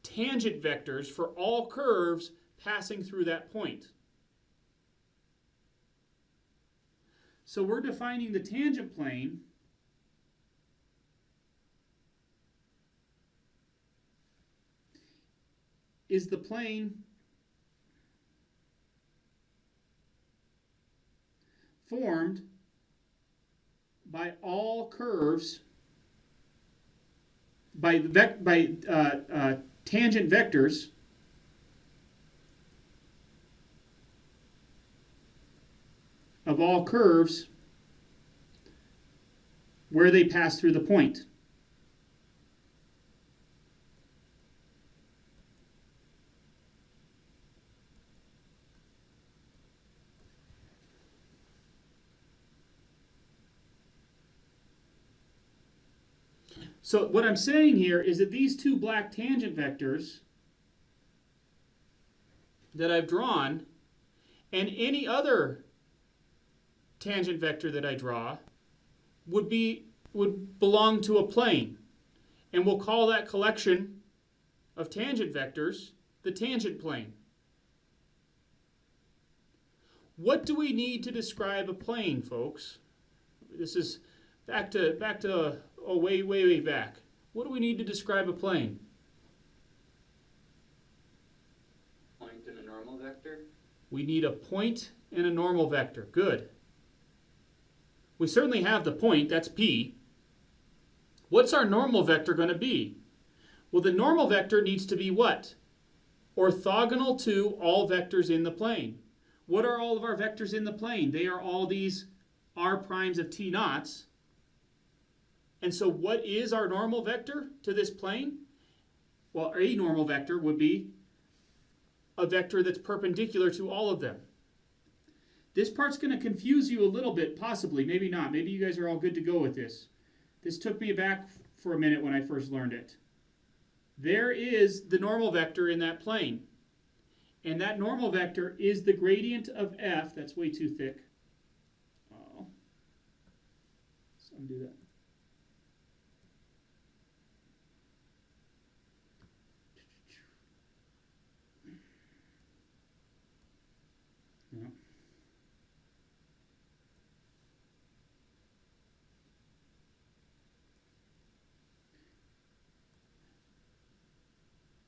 tangent vectors for all curves passing through that point. So we're defining the tangent plane is the plane formed by all curves by tangent vectors of all curves where they pass through the point. So what I'm saying here is that these two black tangent vectors that I've drawn and any other tangent vector that I draw would belong to a plane. And we'll call that collection of tangent vectors the tangent plane. What do we need to describe a plane, folks? This is back to way back. What do we need to describe a plane?
Point and a normal vector.
We need a point and a normal vector. Good. We certainly have the point, that's P. What's our normal vector going to be? Well, the normal vector needs to be what? Orthogonal to all vectors in the plane. What are all of our vectors in the plane? They are all these r primes of t naughts. And so what is our normal vector to this plane? Well, a normal vector would be a vector that's perpendicular to all of them. This part's going to confuse you a little bit, possibly, maybe not. Maybe you guys are all good to go with this. This took me back for a minute when I first learned it. There is the normal vector in that plane. And that normal vector is the gradient of f. That's way too thick. Oh. Let's undo that. No.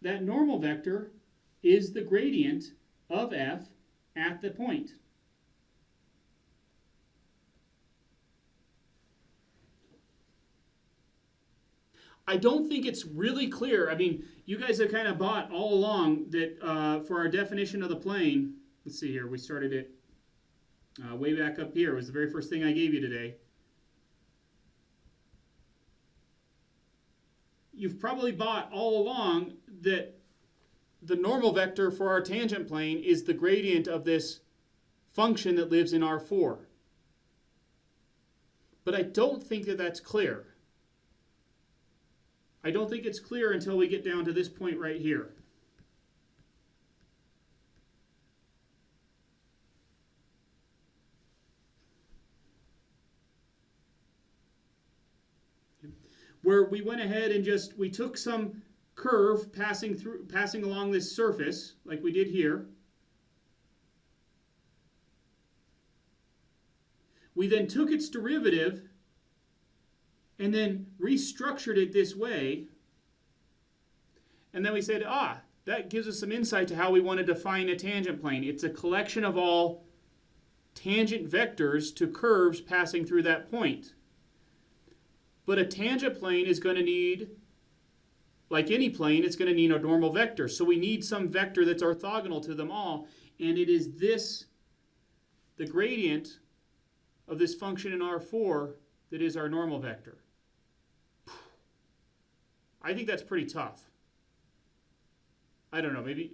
That normal vector is the gradient of f at the point. I don't think it's really clear. I mean, you guys have kind of bought all along that for our definition of the plane, let's see here, we started it way back up here. It was the very first thing I gave you today. You've probably bought all along that the normal vector for our tangent plane is the gradient of this function that lives in R4. But I don't think that that's clear. I don't think it's clear until we get down to this point right here. Where we went ahead and we took some curve passing along this surface, like we did here. We then took its derivative and then restructured it this way. And then we said, that gives us some insight to how we want to define a tangent plane. It's a collection of all tangent vectors to curves passing through that point. But a tangent plane is going to need, like any plane, it's going to need a normal vector. So we need some vector that's orthogonal to them all. And it is this, the gradient of this function in R4, that is our normal vector. I think that's pretty tough. I don't know, maybe,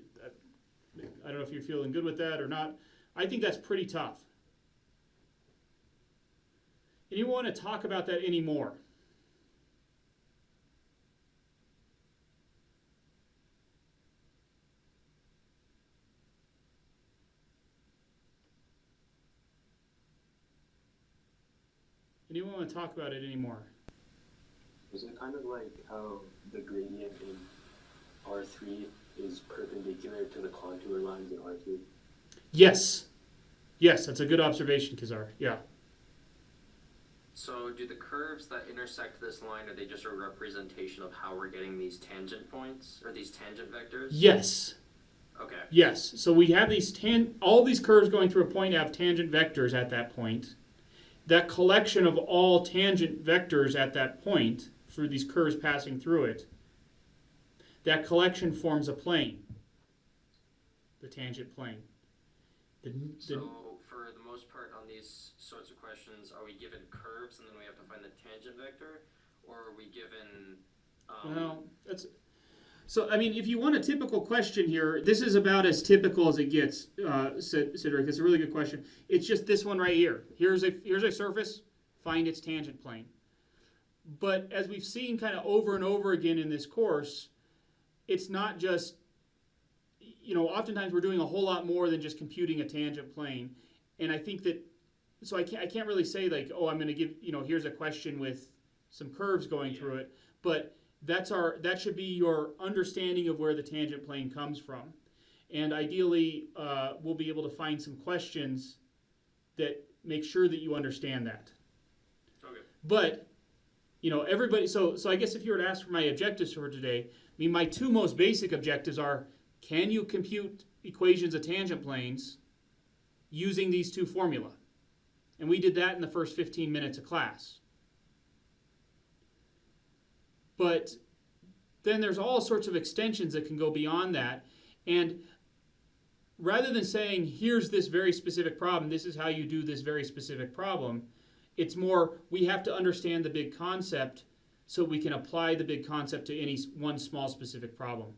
I don't know if you're feeling good with that or not. I think that's pretty tough. Anyone want to talk about that anymore? Anyone want to talk about it anymore?
Is it kind of like how the gradient in R3 is perpendicular to the contour lines in R2?
Yes. Yes, that's a good observation, Kazar. Yeah.
So do the curves that intersect this line, are they just a representation of how we're getting these tangent points, or these tangent vectors?
Yes.
Okay.
Yes. So we have these all these curves going through a point have tangent vectors at that point. That collection of all tangent vectors at that point, through these curves passing through it, that collection forms a plane, the tangent plane.
So for the most part on these sorts of questions, are we given curves and then we have to find the tangent vector, or are we given...
Well, that's... So, I mean, if you want a typical question here, this is about as typical as it gets, Cedric. It's a really good question. It's just this one right here. Here's a surface, find its tangent plane. But as we've seen kind of over and over again in this course, it's not just, oftentimes we're doing a whole lot more than just computing a tangent plane. And I think that, so I can't really say like, oh, I'm going to give, here's a question with some curves going through it. But that should be your understanding of where the tangent plane comes from. And ideally, we'll be able to find some questions that make sure that you understand that.
Okay.
But, everybody, so I guess if you were to ask for my objectives for today, my two most basic objectives are, can you compute equations of tangent planes using these two formula? And we did that in the first 15 minutes of class. But then there's all sorts of extensions that can go beyond that. And rather than saying, here's this very specific problem, this is how you do this very specific problem, it's more, we have to understand the big concept so we can apply the big concept to any one small specific problem.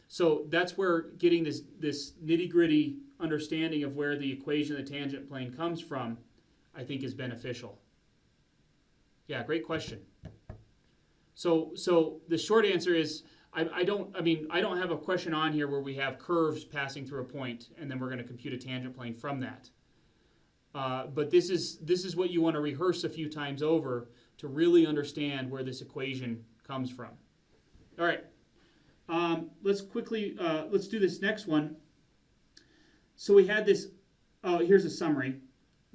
So that's where getting this nitty-gritty understanding of where the equation of the tangent plane comes from, I think is beneficial. Yeah, great question. So the short answer is I don't have a question on here where we have curves passing through a point and then we're going to compute a tangent plane from that. But this is what you want to rehearse a few times over to really understand where this equation comes from. All right, let's do this next one. So we had this. Oh, here's a summary.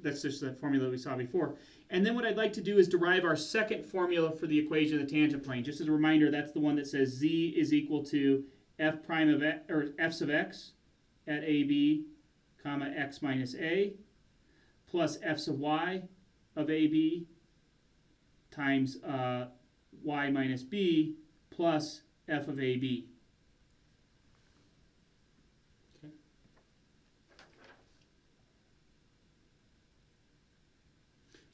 That's just the formula we saw before. And then what I'd like to do is derive our second formula for the equation of the tangent plane. Just as a reminder, that's the one that says z is equal to f prime of x, or f sub x at ab, comma x minus a, plus f sub y of ab times y minus b plus f of ab.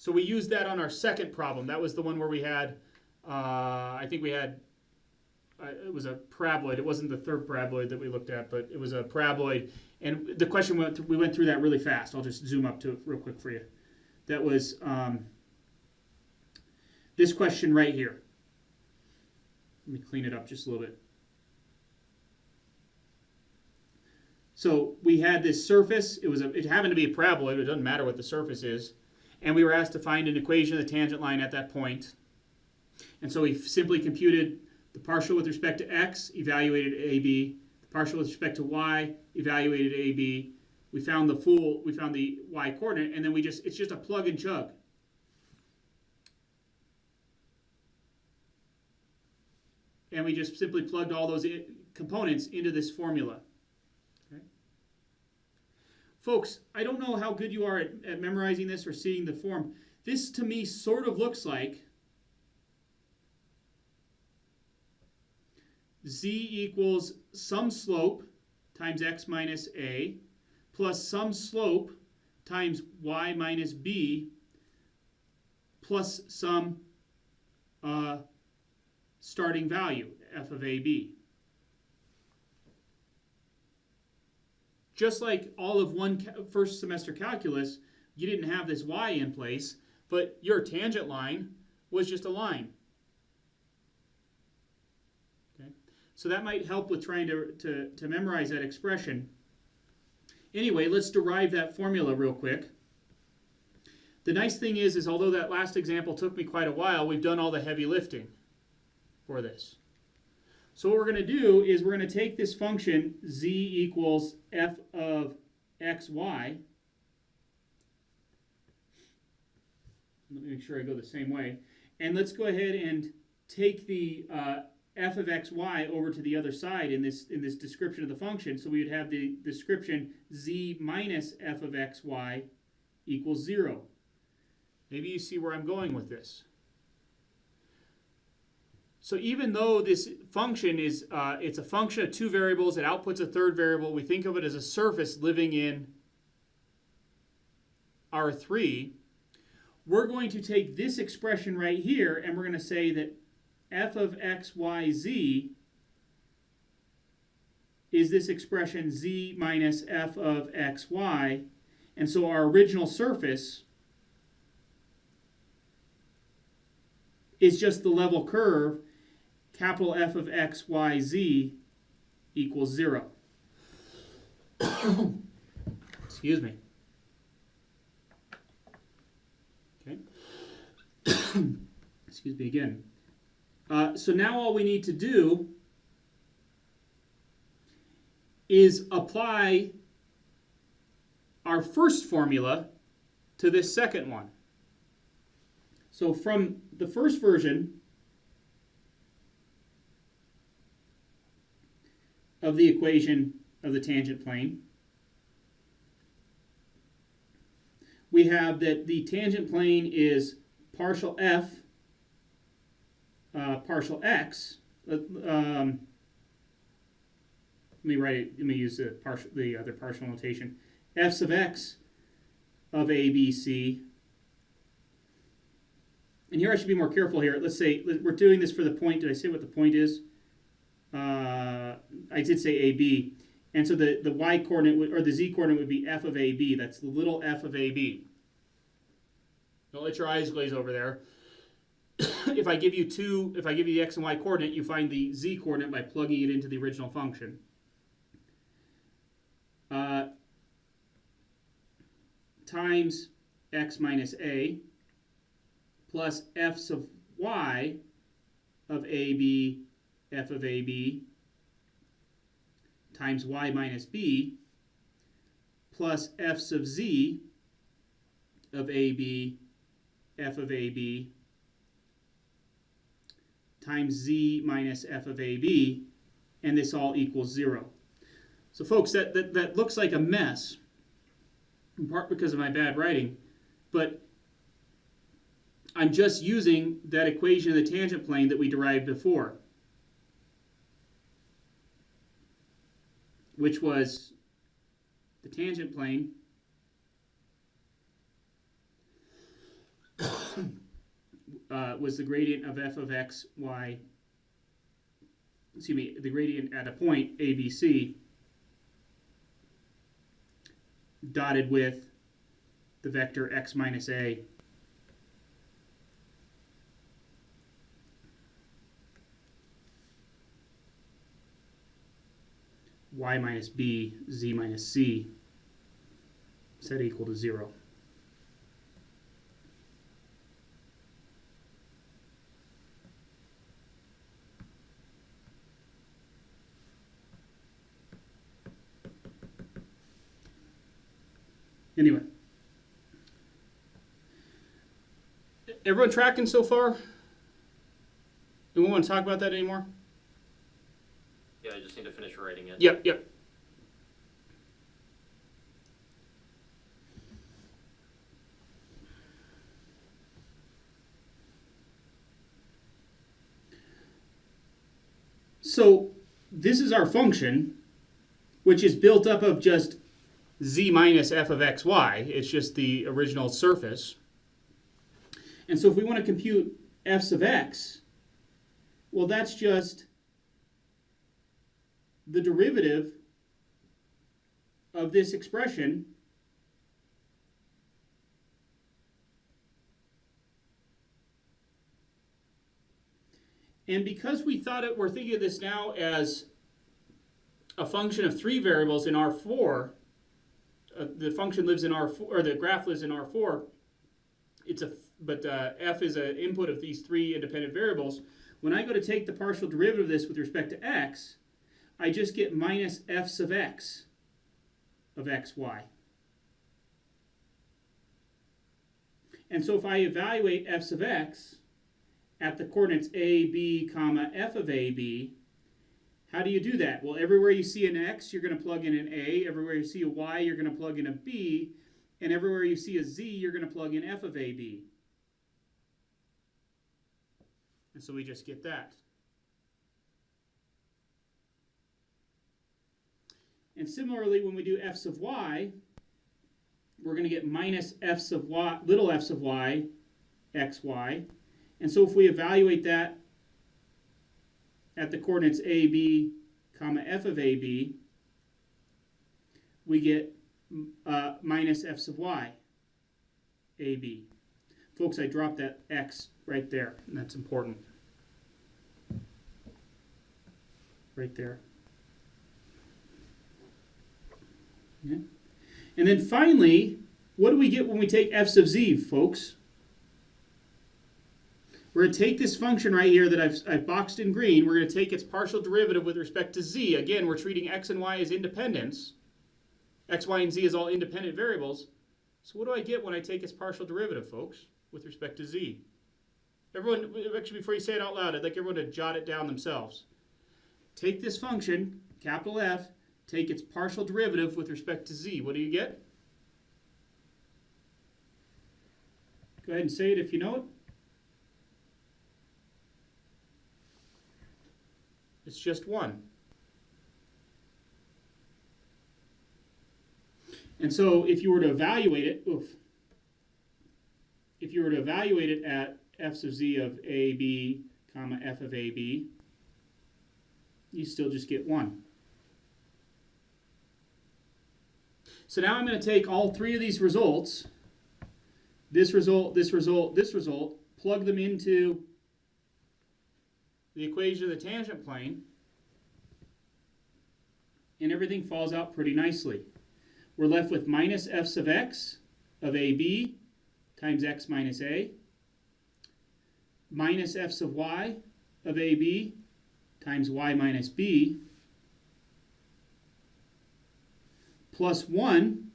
So we used that on our second problem. That was the one where we had, it was a paraboloid. It wasn't the third paraboloid that we looked at, but it was a paraboloid. And the question, we went through that really fast. I'll just zoom up to it real quick for you. That was this question right here. Let me clean it up just a little bit. So we had this surface. It happened to be a paraboloid. It doesn't matter what the surface is. And we were asked to find an equation of the tangent line at that point. And so we simply computed the partial with respect to x, evaluated AB, the partial with respect to y, evaluated AB. We found the y coordinate, and then it's just a plug and chug. And we just simply plugged all those components into this formula. Folks, I don't know how good you are at memorizing this or seeing the form. This, to me, sort of looks like z equals some slope times x minus a plus some slope times y minus b plus some starting value, f of ab. Just like all of first semester calculus, you didn't have this y in place, but your tangent line was just a line. Okay? So that might help with trying to memorize that expression. Anyway, let's derive that formula real quick. The nice thing is although that last example took me quite a while, we've done all the heavy lifting for this. So what we're going to do is we're going to take this function z equals f of xy. Let me make sure I go the same way. And let's go ahead and take the f of xy over to the other side in this description of the function. So we would have the description z minus f of xy equals 0. Maybe you see where I'm going with this. So even though this function is, it's a function of two variables, it outputs a third variable, we think of it as a surface living in R3, we're going to take this expression right here and we're going to say that f of xyz is this expression z minus f of xy, and so our original surface is just the level curve, capital F of xyz equals 0. Excuse me. Okay. Excuse me again. So now all we need to do is apply our first formula to this second one. So from the first version of the equation of the tangent plane, we have that the tangent plane is partial f, partial x. Let me write it. Let me use the other partial notation. F sub x of a, b, c. And here I should be more careful here. Let's say we're doing this for the point. Did I say what the point is? I did say AB. And so the y coordinate, or the z coordinate would be f of AB. That's the little f of AB. Don't let your eyes glaze over there. If I give you the x and y coordinate, you find the z coordinate by plugging it into the original function. Times x minus a plus f sub y of AB, f of AB, times y minus b, plus f sub z of AB, f of AB, times z minus f of AB, and this all equals 0. So folks, that looks like a mess, in part because of my bad writing, but I'm just using that equation of the tangent plane that we derived before, which was the tangent plane was the gradient of f of x, y, excuse me, the gradient at a point, ABC, dotted with the vector x minus a. Y minus b, z minus c, set equal to 0. Anyway, everyone tracking so far? Do we want to talk about that anymore?
Yeah, I just need to finish writing it.
Yep. So this is our function, which is built up of just z minus f of xy. It's just the original surface. And so if we want to compute f sub x, well, that's just the derivative of this expression and because we're thinking of this now as a function of three variables in R4, the function lives in R4, or the graph lives in R4, f is an input of these three independent variables. When I go to take the partial derivative of this with respect to x, I just get minus f sub x of xy. And so if I evaluate f sub x at the coordinates a, b, comma, f of a, b, how do you do that? Well, everywhere you see an x, you're going to plug in an a. Everywhere you see a y, you're going to plug in a b. And everywhere you see a z, you're going to plug in f of a, b. And so we just get that. And similarly, when we do f sub y, we're going to get minus f sub y, little f sub y, xy. And so if we evaluate that at the coordinates a, b, comma, f of a, b, we get minus f sub y, a, b. Folks, I dropped that x right there, and that's important. Right there. Yeah. And then finally, what do we get when we take f sub z, folks? We're going to take this function right here that I've boxed in green. We're going to take its partial derivative with respect to z. Again, we're treating x and y as independents. X, y, and z as all independent variables. So what do I get when I take its partial derivative, folks, with respect to z? Everyone, actually, before you say it out loud, I'd like everyone to jot it down themselves. Take this function, capital F, take its partial derivative with respect to z. What do you get? Go ahead and say it if you know it. It's just 1. And so if you were to evaluate it, if you were to evaluate it at f sub z of a, b, comma, f of a, b, you still just get 1. So now I'm going to take all three of these results, this result, this result, this result, plug them into the equation of the tangent plane, and everything falls out pretty nicely. We're left with minus f sub x of ab times x minus a, minus f sub y of ab times y minus b, plus 1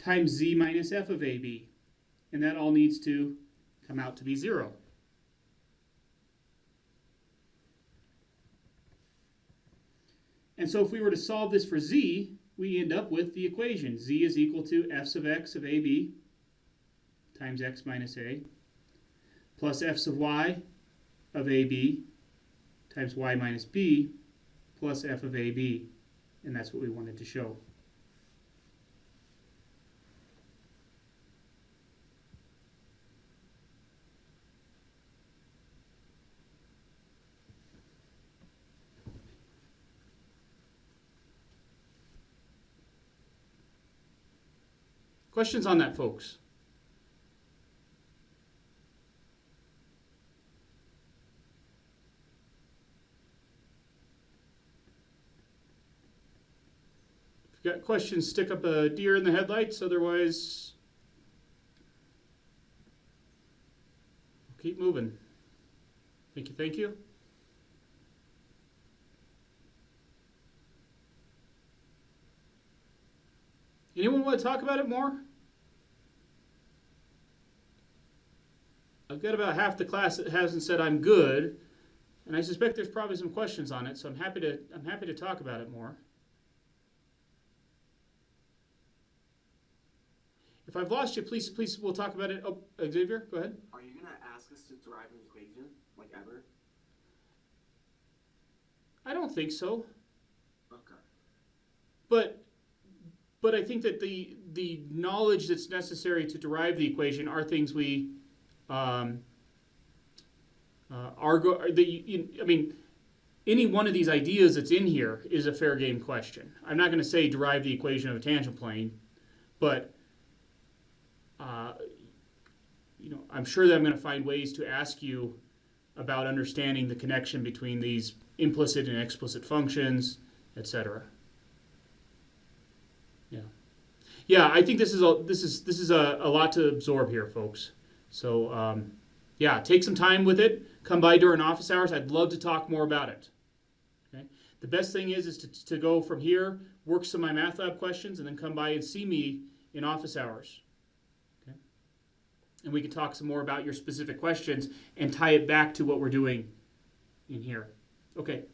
times z minus f of ab. And that all needs to come out to be 0. And so if we were to solve this for z, we end up with the equation. Z is equal to f sub x of ab times x minus a plus f sub y of ab times y minus b plus f of ab. And that's what we wanted to show. Questions on that, folks? If you've got questions, stick up a deer in the headlights. Otherwise, keep moving. Thank you, thank you. Anyone want to talk about it more? I've got about half the class that hasn't said I'm good, and I suspect there's probably some questions on it, so I'm happy to talk about it more. If I've lost you, please we'll talk about it. Oh, Xavier, go ahead.
Are you gonna ask us to derive an equation, like ever?
I don't think so.
Okay.
But I think that the knowledge that's necessary to derive the equation are things we I mean, any one of these ideas that's in here is a fair game question. I'm not going to say derive the equation of a tangent plane, but I'm sure that I'm going to find ways to ask you about understanding the connection between these implicit and explicit functions, etc. Yeah, I think this is a lot to absorb here, folks. So yeah, take some time with it. Come by during office hours. I'd love to talk more about it. Okay. The best thing is to go from here, work some of my math lab questions, and then come by and see me in office hours. Okay. And we can talk some more about your specific questions and tie it back to what we're doing in here. Okay.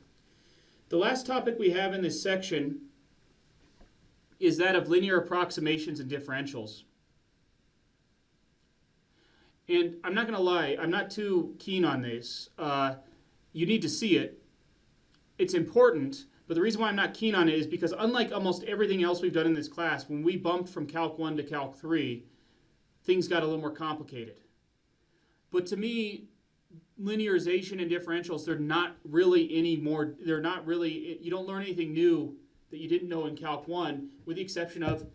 The last topic we have in this section is that of linear approximations and differentials. And I'm not going to lie, I'm not too keen on this. You need to see it. It's important, but the reason why I'm not keen on it is because unlike almost everything else we've done in this class, when we bumped from Calc 1 to Calc 3, things got a little more complicated. But to me, linearization and differentials, they're not really, you don't learn anything new that you didn't know in Calc 1, with the exception of,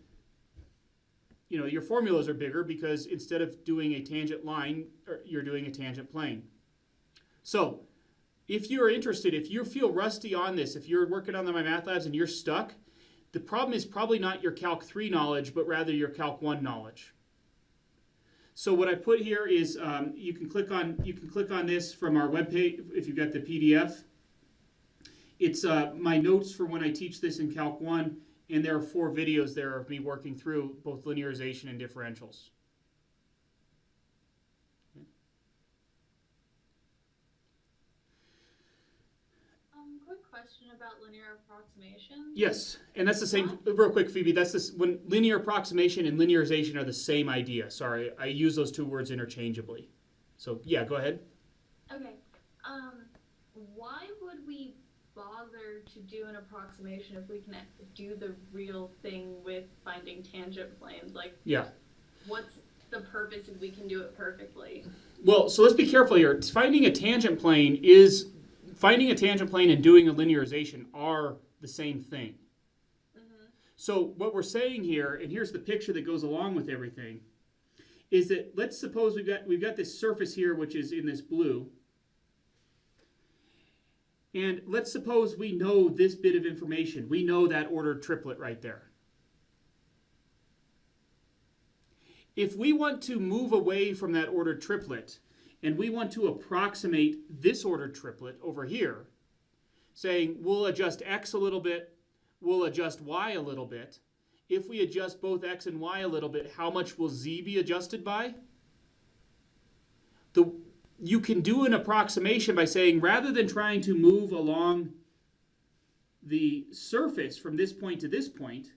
your formulas are bigger because instead of doing a tangent line, you're doing a tangent plane. So, if you're interested, if you feel rusty on this, if you're working on my math labs and you're stuck, the problem is probably not your Calc 3 knowledge, but rather your Calc 1 knowledge. So what I put here is you can click on this from our webpage if you've got the PDF. It's my notes for when I teach this in Calc 1, and there are 4 videos there of me working through both linearization and differentials.
Quick question about linear approximation.
Yes, and that's the same, real quick, Phoebe, that's this, when linear approximation and linearization are the same idea. Sorry, I use those 2 words interchangeably. So, yeah, go ahead.
Okay. Why would we bother to do an approximation if we can do the real thing with finding tangent planes? Like,
yeah.
What's the purpose if we can do it perfectly?
Well, so let's be careful here. Finding a tangent plane and doing a linearization are the same thing. Mm-hmm. So what we're saying here, and here's the picture that goes along with everything, is that let's suppose we've got this surface here which is in this blue. And let's suppose we know this bit of information. We know that ordered triplet right there. If we want to move away from that ordered triplet and we want to approximate this ordered triplet over here, saying we'll adjust x a little bit, we'll adjust y a little bit. If we adjust both x and y a little bit, how much will z be adjusted by? You can do an approximation by saying, rather than trying to move along the surface from this point to this point,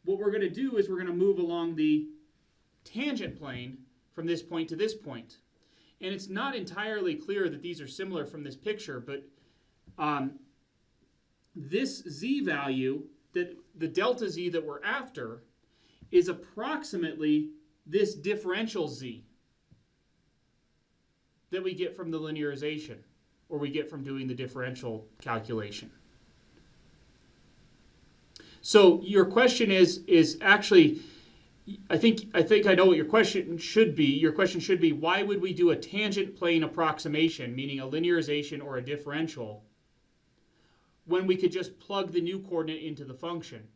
what we're going to do is we're going to move along the tangent plane from this point to this point. And it's not entirely clear that these are similar from this picture, but this z value, that the delta z that we're after, is approximately this differential z that we get from the linearization, or we get from doing the differential calculation. So your question is actually, I think I know what your question should be. Your question should be, why would we do a tangent plane approximation, meaning a linearization or a differential, when we could just plug the new coordinate into the function?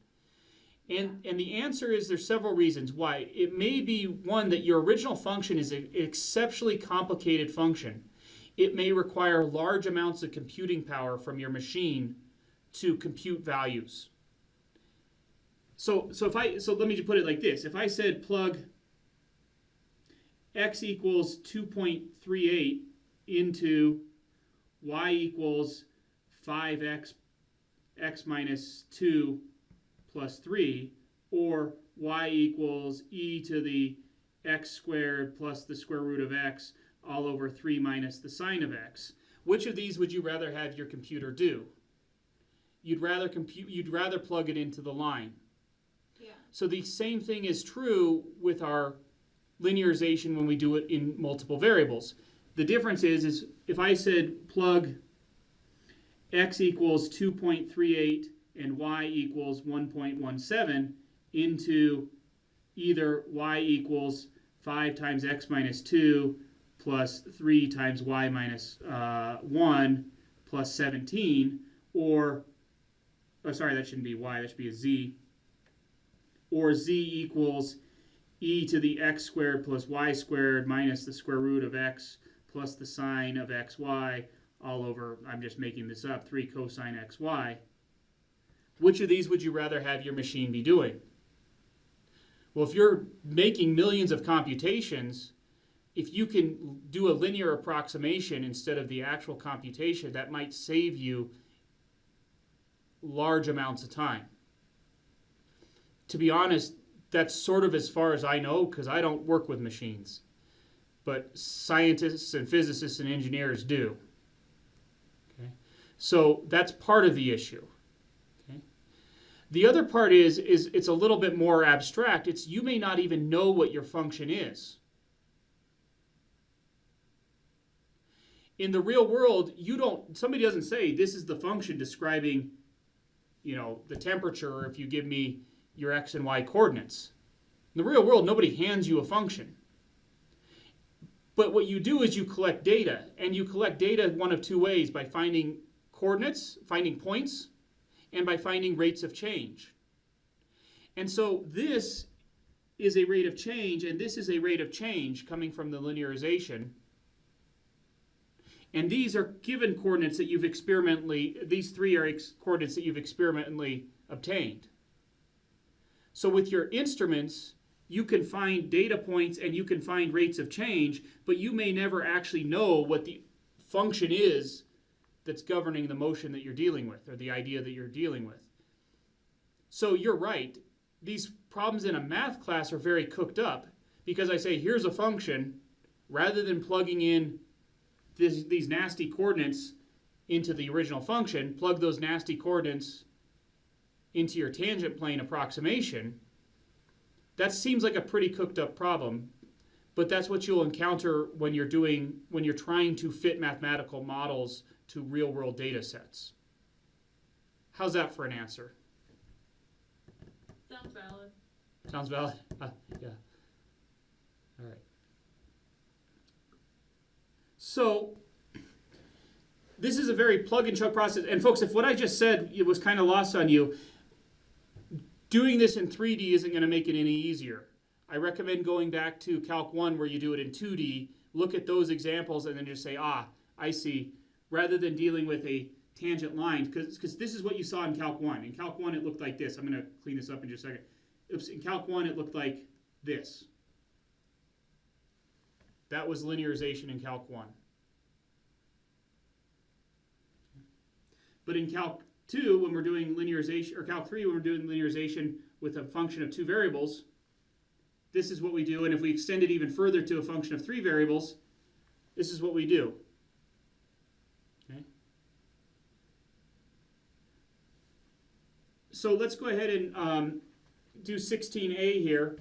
And the answer is there's several reasons why. It may be, one, that your original function is an exceptionally complicated function. It may require large amounts of computing power from your machine to compute values. So let me just put it like this. If I said plug x equals 2.38 into y equals 5x minus 2 plus 3, or y equals e to the x squared plus the square root of x all over 3 minus the sine of x. Which of these would you rather have your computer do? You'd rather plug it into the line.
Yeah.
So the same thing is true with our linearization when we do it in multiple variables. The difference is if I said plug x equals 2.38 and y equals 1.17 into either y equals 5 times x minus 2 plus 3 times y minus 1 plus 17, or, oh sorry, that shouldn't be y, that should be a z, or z equals e to the x squared plus y squared minus the square root of x plus the sine of xy all over, I'm just making this up, 3 cosine xy. Which of these would you rather have your machine be doing? Well, if you're making millions of computations, if you can do a linear approximation instead of the actual computation, that might save you large amounts of time. To be honest, that's sort of as far as I know, because I don't work with machines. But scientists and physicists and engineers do. Okay? So that's part of the issue. Okay? The other part is it's a little bit more abstract. It's you may not even know what your function is. In the real world, somebody doesn't say this is the function describing, the temperature, or if you give me your x and y coordinates. In the real world, nobody hands you a function. But what you do is you collect data, and you collect data one of two ways: by finding coordinates, finding points, and by finding rates of change. And so this is a rate of change, and this is a rate of change coming from the linearization. And these are given coordinates that you've these three are coordinates that you've experimentally obtained. So with your instruments, you can find data points and you can find rates of change, but you may never actually know what the function is that's governing the motion that you're dealing with, or the idea that you're dealing with. So you're right. These problems in a math class are very cooked up, because I say, here's a function, rather than plugging in these nasty coordinates into the original function, plug those nasty coordinates into your tangent plane approximation. That seems like a pretty cooked up problem, but that's what you'll encounter when you're trying to fit mathematical models to real world data sets. How's that for an answer?
Sounds valid.
Sounds valid? Yeah. All right. So this is a very plug and chug process. And folks, if what I just said it was kind of lost on you, doing this in 3D isn't going to make it any easier. I recommend going back to Calc 1 where you do it in 2D, look at those examples, and then just say, I see, rather than dealing with a tangent line, because this is what you saw in Calc 1. In Calc 1, it looked like this. I'm going to clean this up in just a second. Oops, in Calc 1, it looked like this. That was linearization in Calc 1. But in Calc 2, when we're doing linearization, or Calc 3, when we're doing linearization with a function of two variables, this is what we do. And if we extend it even further to a function of three variables, this is what we do. Okay. So let's go ahead and do 16a here.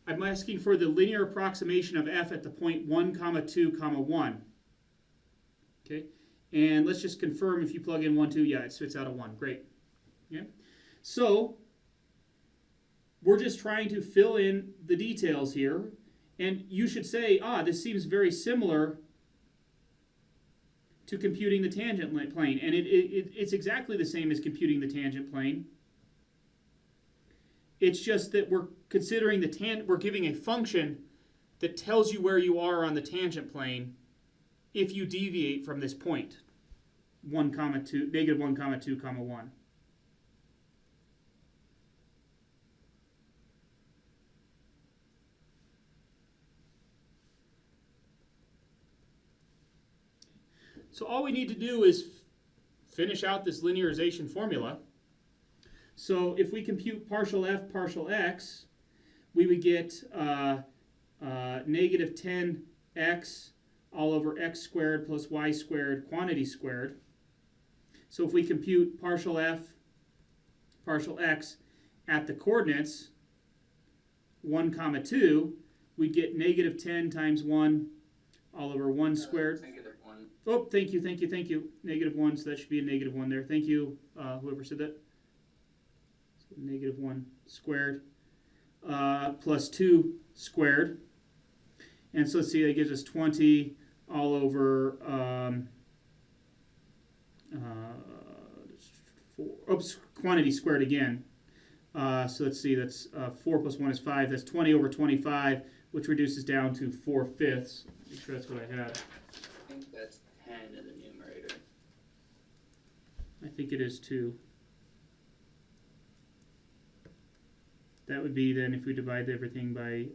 I'm asking for the linear approximation of f at the point 1, 2, 1. Okay. And let's just confirm if you plug in 1, 2, yeah, it spits out a 1. Great. Okay. So we're just trying to fill in the details here. And you should say, this seems very similar to computing the tangent plane. And it's exactly the same as computing the tangent plane. It's just that we're considering we're giving a function that tells you where you are on the tangent plane if you deviate from this point, -1, 2, -1, 2, 1. So all we need to do is finish out this linearization formula. So if we compute partial f, partial x, we would get negative 10x all over x squared plus y squared quantity squared. So if we compute partial f, partial x at the coordinates 1, 2, we'd get negative 10 times 1 all over 1 squared.
-1.
Oh, thank you. -1, so that should be a -1 there. Thank you, whoever said that. So -1 squared plus 2 squared. And so let's see, that gives us 20 all over 4. Oops, quantity squared again. So let's see, that's 4 plus 1 is 5. That's 20 over 25, which reduces down to 4/5. Make sure that's what I had.
I think that's 10 in the numerator.
I think it is 2. That would be then if we divide everything by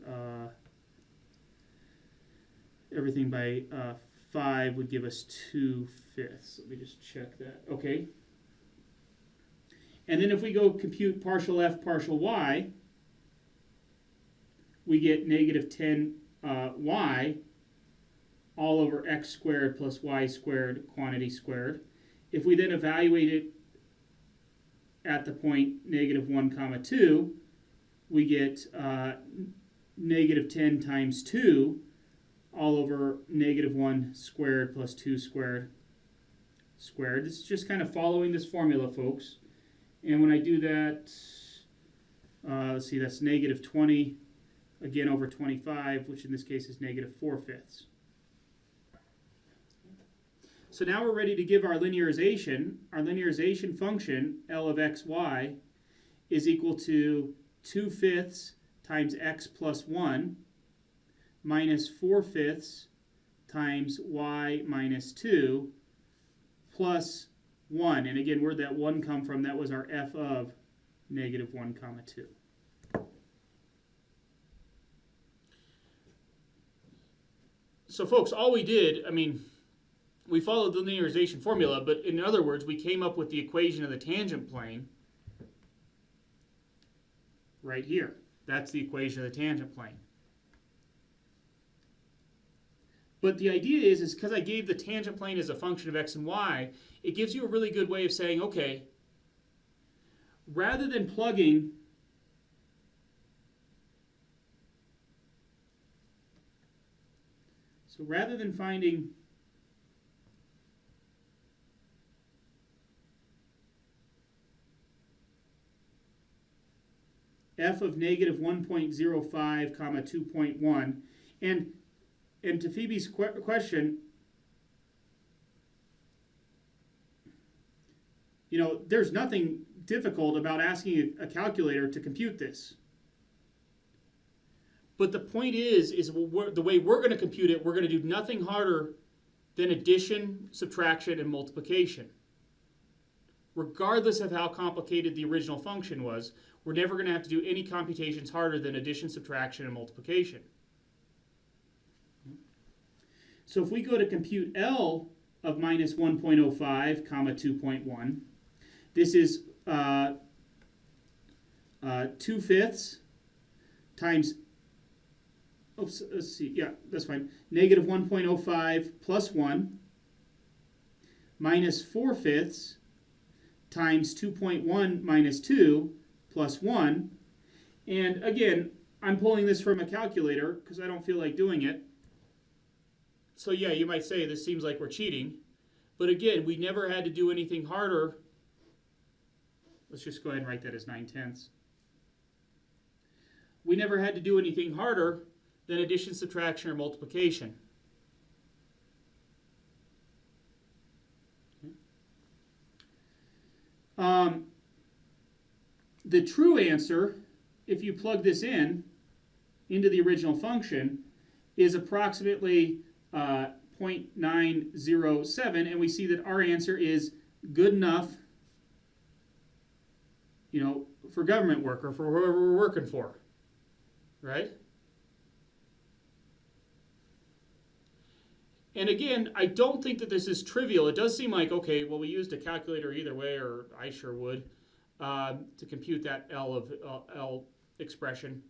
5 would give us 2/5. Let me just check that. Okay. And then if we go compute partial f partial y, we get negative 10 y all over x squared plus y squared quantity squared. If we then evaluate it at the point negative 1 comma 2, we get negative 10 times 2 all over negative 1 squared plus 2 squared squared. This is just kind of following this formula, folks. And when I do that, let's see, that's negative 20, again over 25, which in this case is negative 4/5. So now we're ready to give our linearization. Our linearization function, L of x, y, is equal to 2/5 times x plus 1 minus 4/5 times y minus 2 plus 1. And again, where'd that 1 come from? That was our f of negative 1 comma 2. So folks, all we did, I mean, we followed the linearization formula, but in other words, we came up with the equation of the tangent plane right here. That's the equation of the tangent plane. But the idea is because I gave the tangent plane as a function of x and y, it gives you a really good way of saying, okay, rather than plugging finding f of negative 1.05 comma 2.1, and to Phoebe's question, you know, there's nothing difficult about asking a calculator to compute this. But the point is the way we're going to compute it, we're going to do nothing harder than addition, subtraction, and multiplication. Regardless of how complicated the original function was, we're never going to have to do any computations harder than addition, subtraction, and multiplication. So if we go to compute L of minus 1.05 comma 2.1, this is 2/5 times, oops, let's see, yeah, that's fine, negative 1.05 plus 1 minus 4/5 times 2.1 minus 2 plus 1. And again, I'm pulling this from a calculator because I don't feel like doing it. So yeah, you might say this seems like we're cheating. But again, we never had to do anything harder. Let's just go ahead and write that as 9/10. We never had to do anything harder than addition, subtraction, or multiplication. The true answer, if you plug this into the original function, is approximately 0.907, and we see that our answer is good enough, you know, for government work or for whoever we're working for, right? And again, I don't think that this is trivial. It does seem like, okay, well, we used a calculator either way, or I sure would, to compute that L expression.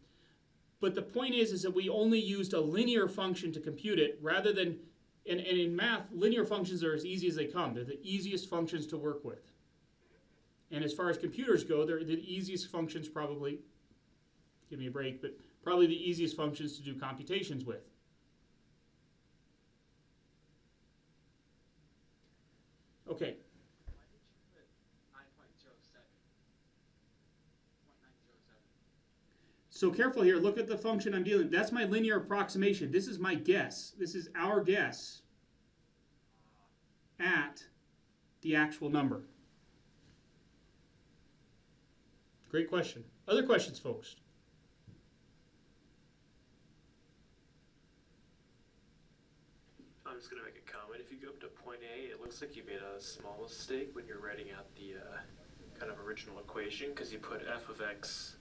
But the point is that we only used a linear function to compute it rather than, and in math, linear functions are as easy as they come. They're the easiest functions to work with. And as far as computers go, they're the easiest functions probably, give me a break, but probably the easiest functions to do computations with. Okay.
Why did you put 9.07? 0.907.
So careful here. Look at the function I'm dealing with. That's my linear approximation. This is my guess. This is our guess at the actual number. Great question. Other questions, folks?
I'm just gonna make a comment. If you go up to point A, it looks like you made a small mistake when you're writing out the kind of original equation, because you put f of x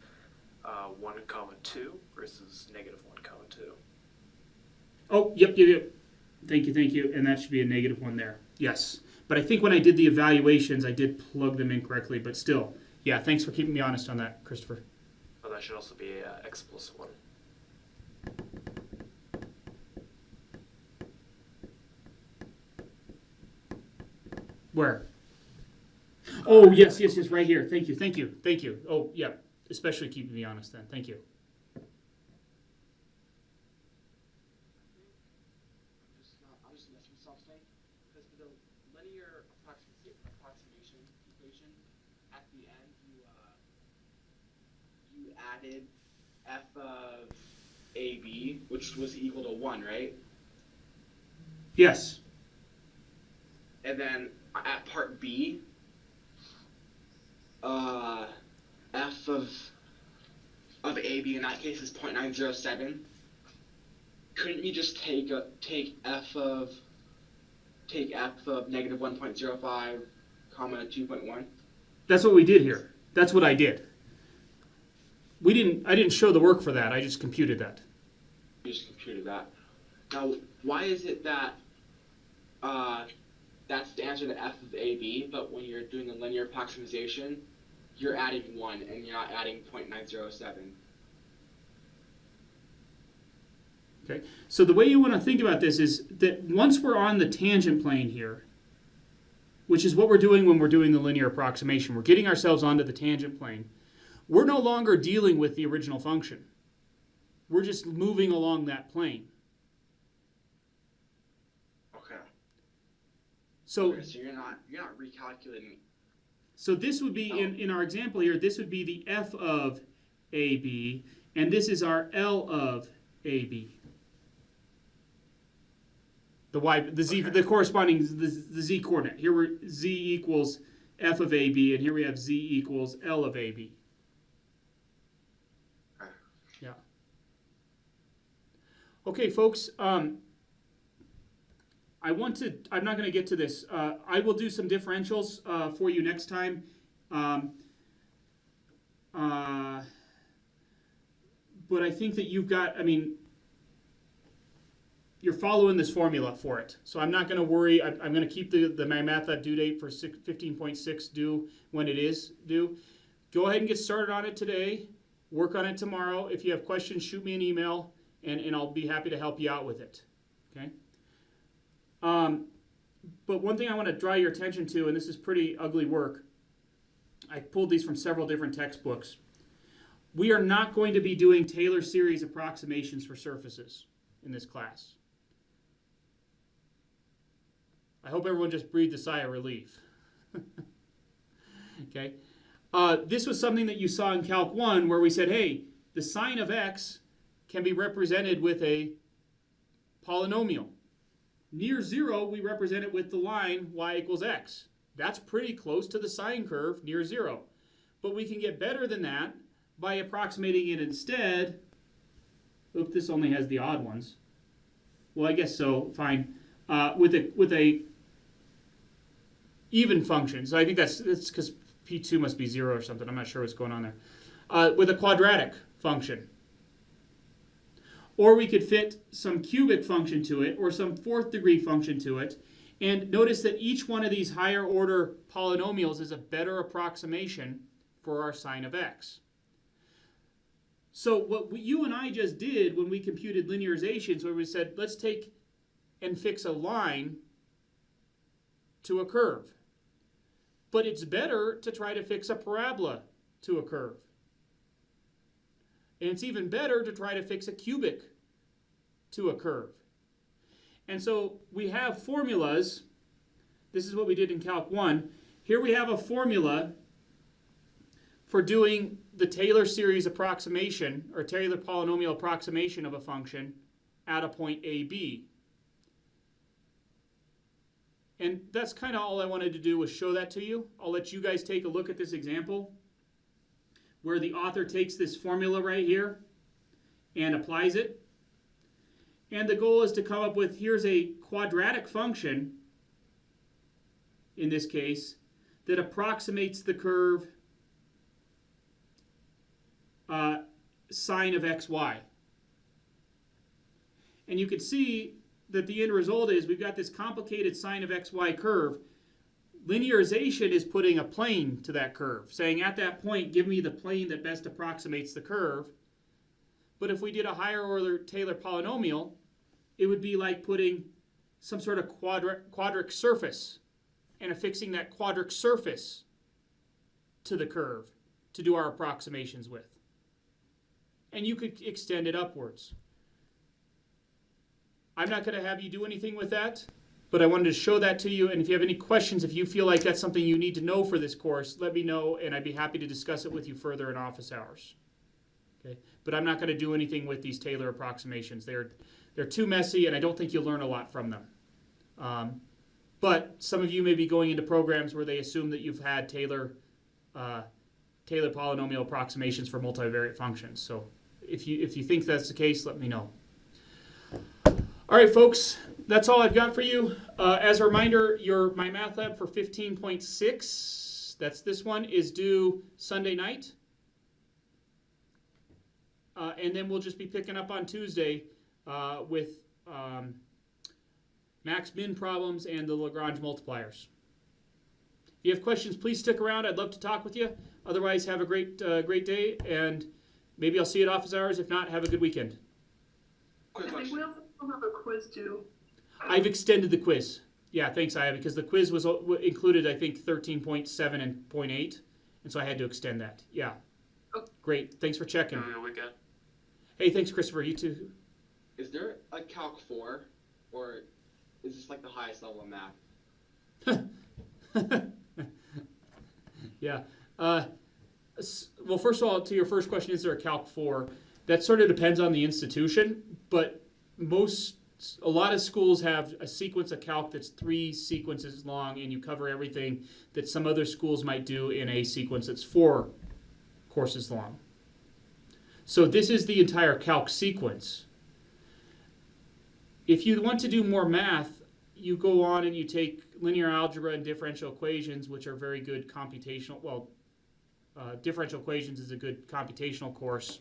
1 comma 2 versus negative 1 comma 2.
Oh, yep. Thank you. And that should be a negative 1 there. Yes. But I think when I did the evaluations, I did plug them incorrectly. But still, yeah, thanks for keeping me honest on that, Christopher.
Oh, that should also be a explicit 1.
Where? Oh, yes, right here. Thank you. Oh, yeah, especially keeping me honest then. Thank you.
I'm just messing with something. Because for the linear approximation equation, at the end you added f of AB, which was equal to 1, right?
Yes.
And then at part B, f of AB in that case is 0.907. Couldn't you just take f of negative 1.05, comma 2.1?
That's what we did here. That's what I did. I didn't show the work for that. I just computed that.
You just computed that. Now, why is it that that's the answer to f of AB, but when you're doing the linear approximation, you're adding 1 and you're not adding 0.907?
Okay. So the way you want to think about this is that once we're on the tangent plane here, which is what we're doing when we're doing the linear approximation, we're getting ourselves onto the tangent plane. We're no longer dealing with the original function. We're just moving along that plane.
Okay.
So
you're not recalculating.
So this would be, in our example here, this would be the f of AB, and this is our L of AB. The corresponding, the z coordinate. Here we're z equals f of AB, and here we have z equals L of AB. Yeah. Okay, folks. I'm not going to get to this. I will do some differentials for you next time. But I think that you're following this formula for it. So I'm not going to worry. I'm going to keep the my math lab due date for 15.6 due when it is due. Go ahead and get started on it today. Work on it tomorrow. If you have questions, shoot me an email, and I'll be happy to help you out with it. Okay? But one thing I want to draw your attention to, and this is pretty ugly work, I pulled these from several different textbooks. We are not going to be doing Taylor series approximations for surfaces in this class. I hope everyone just breathed a sigh of relief. Okay? This was something that you saw in Calc 1 where we said, hey, the sine of x can be represented with a polynomial. Near 0, we represent it with the line y equals x. That's pretty close to the sine curve near 0. But we can get better than that by approximating it instead. Oop, this only has the odd ones. Well, I guess so, fine. With a even function. So I think that's because P2 must be 0 or something. I'm not sure what's going on there. With a quadratic function. Or we could fit some cubic function to it or some fourth degree function to it. And notice that each one of these higher order polynomials is a better approximation for our sine of x. So what you and I just did when we computed linearizations, where we said, let's take and fix a line to a curve. But it's better to try to fix a parabola to a curve. And it's even better to try to fix a cubic to a curve. And so we have formulas. This is what we did in Calc 1. Here we have a formula for doing the Taylor series approximation, or Taylor polynomial approximation of a function at a point AB. And that's kind of all I wanted to do was show that to you. I'll let you guys take a look at this example. where the author takes this formula right here and applies it. And the goal is to come up with, here's a quadratic function, in this case, that approximates the curve sine of xy. And you can see that the end result is we've got this complicated sine of xy curve. Linearization is putting a plane to that curve, saying at that point, give me the plane that best approximates the curve. But if we did a higher order Taylor polynomial, it would be like putting some sort of quadric surface and affixing that quadric surface to the curve to do our approximations with. And you could extend it upwards. I'm not going to have you do anything with that, but I wanted to show that to you. And if you have any questions, if you feel like that's something you need to know for this course, let me know, and I'd be happy to discuss it with you further in office hours. Okay? But I'm not going to do anything with these Taylor approximations. They're too messy, and I don't think you'll learn a lot from them. But some of you may be going into programs where they assume that you've had Taylor polynomial approximations for multivariate functions. So if you think that's the case, let me know. All right, folks, that's all I've got for you. As a reminder, my math lab for 15.6, that's this one, is due Sunday night. And then we'll just be picking up on Tuesday with max-min problems and the Lagrange multipliers. If you have questions, please stick around. I'd love to talk with you. Otherwise, have a great day, and maybe I'll see you at office hours. If not, have a good weekend.
I think we also have a quiz too.
I've extended the quiz. Yeah, thanks, Aya, because the quiz was included, I think, 13.7 and 0.8, and so I had to extend that. Yeah.
Oh.
Great. Thanks for checking.
Have a good weekend.
Hey, thanks, Christopher. You too.
Is there a Calc 4, or is this like the highest level of math?
Yeah. Well, first of all, to your first question, is there a Calc 4? That sort of depends on the institution, but a lot of schools have a sequence of calc that's 3 sequences long, and you cover everything that some other schools might do in a sequence that's 4 courses long. So this is the entire calc sequence. If you want to do more math, you go on and you take linear algebra and differential equations, which are very good computational. Well, differential equations is a good computational course.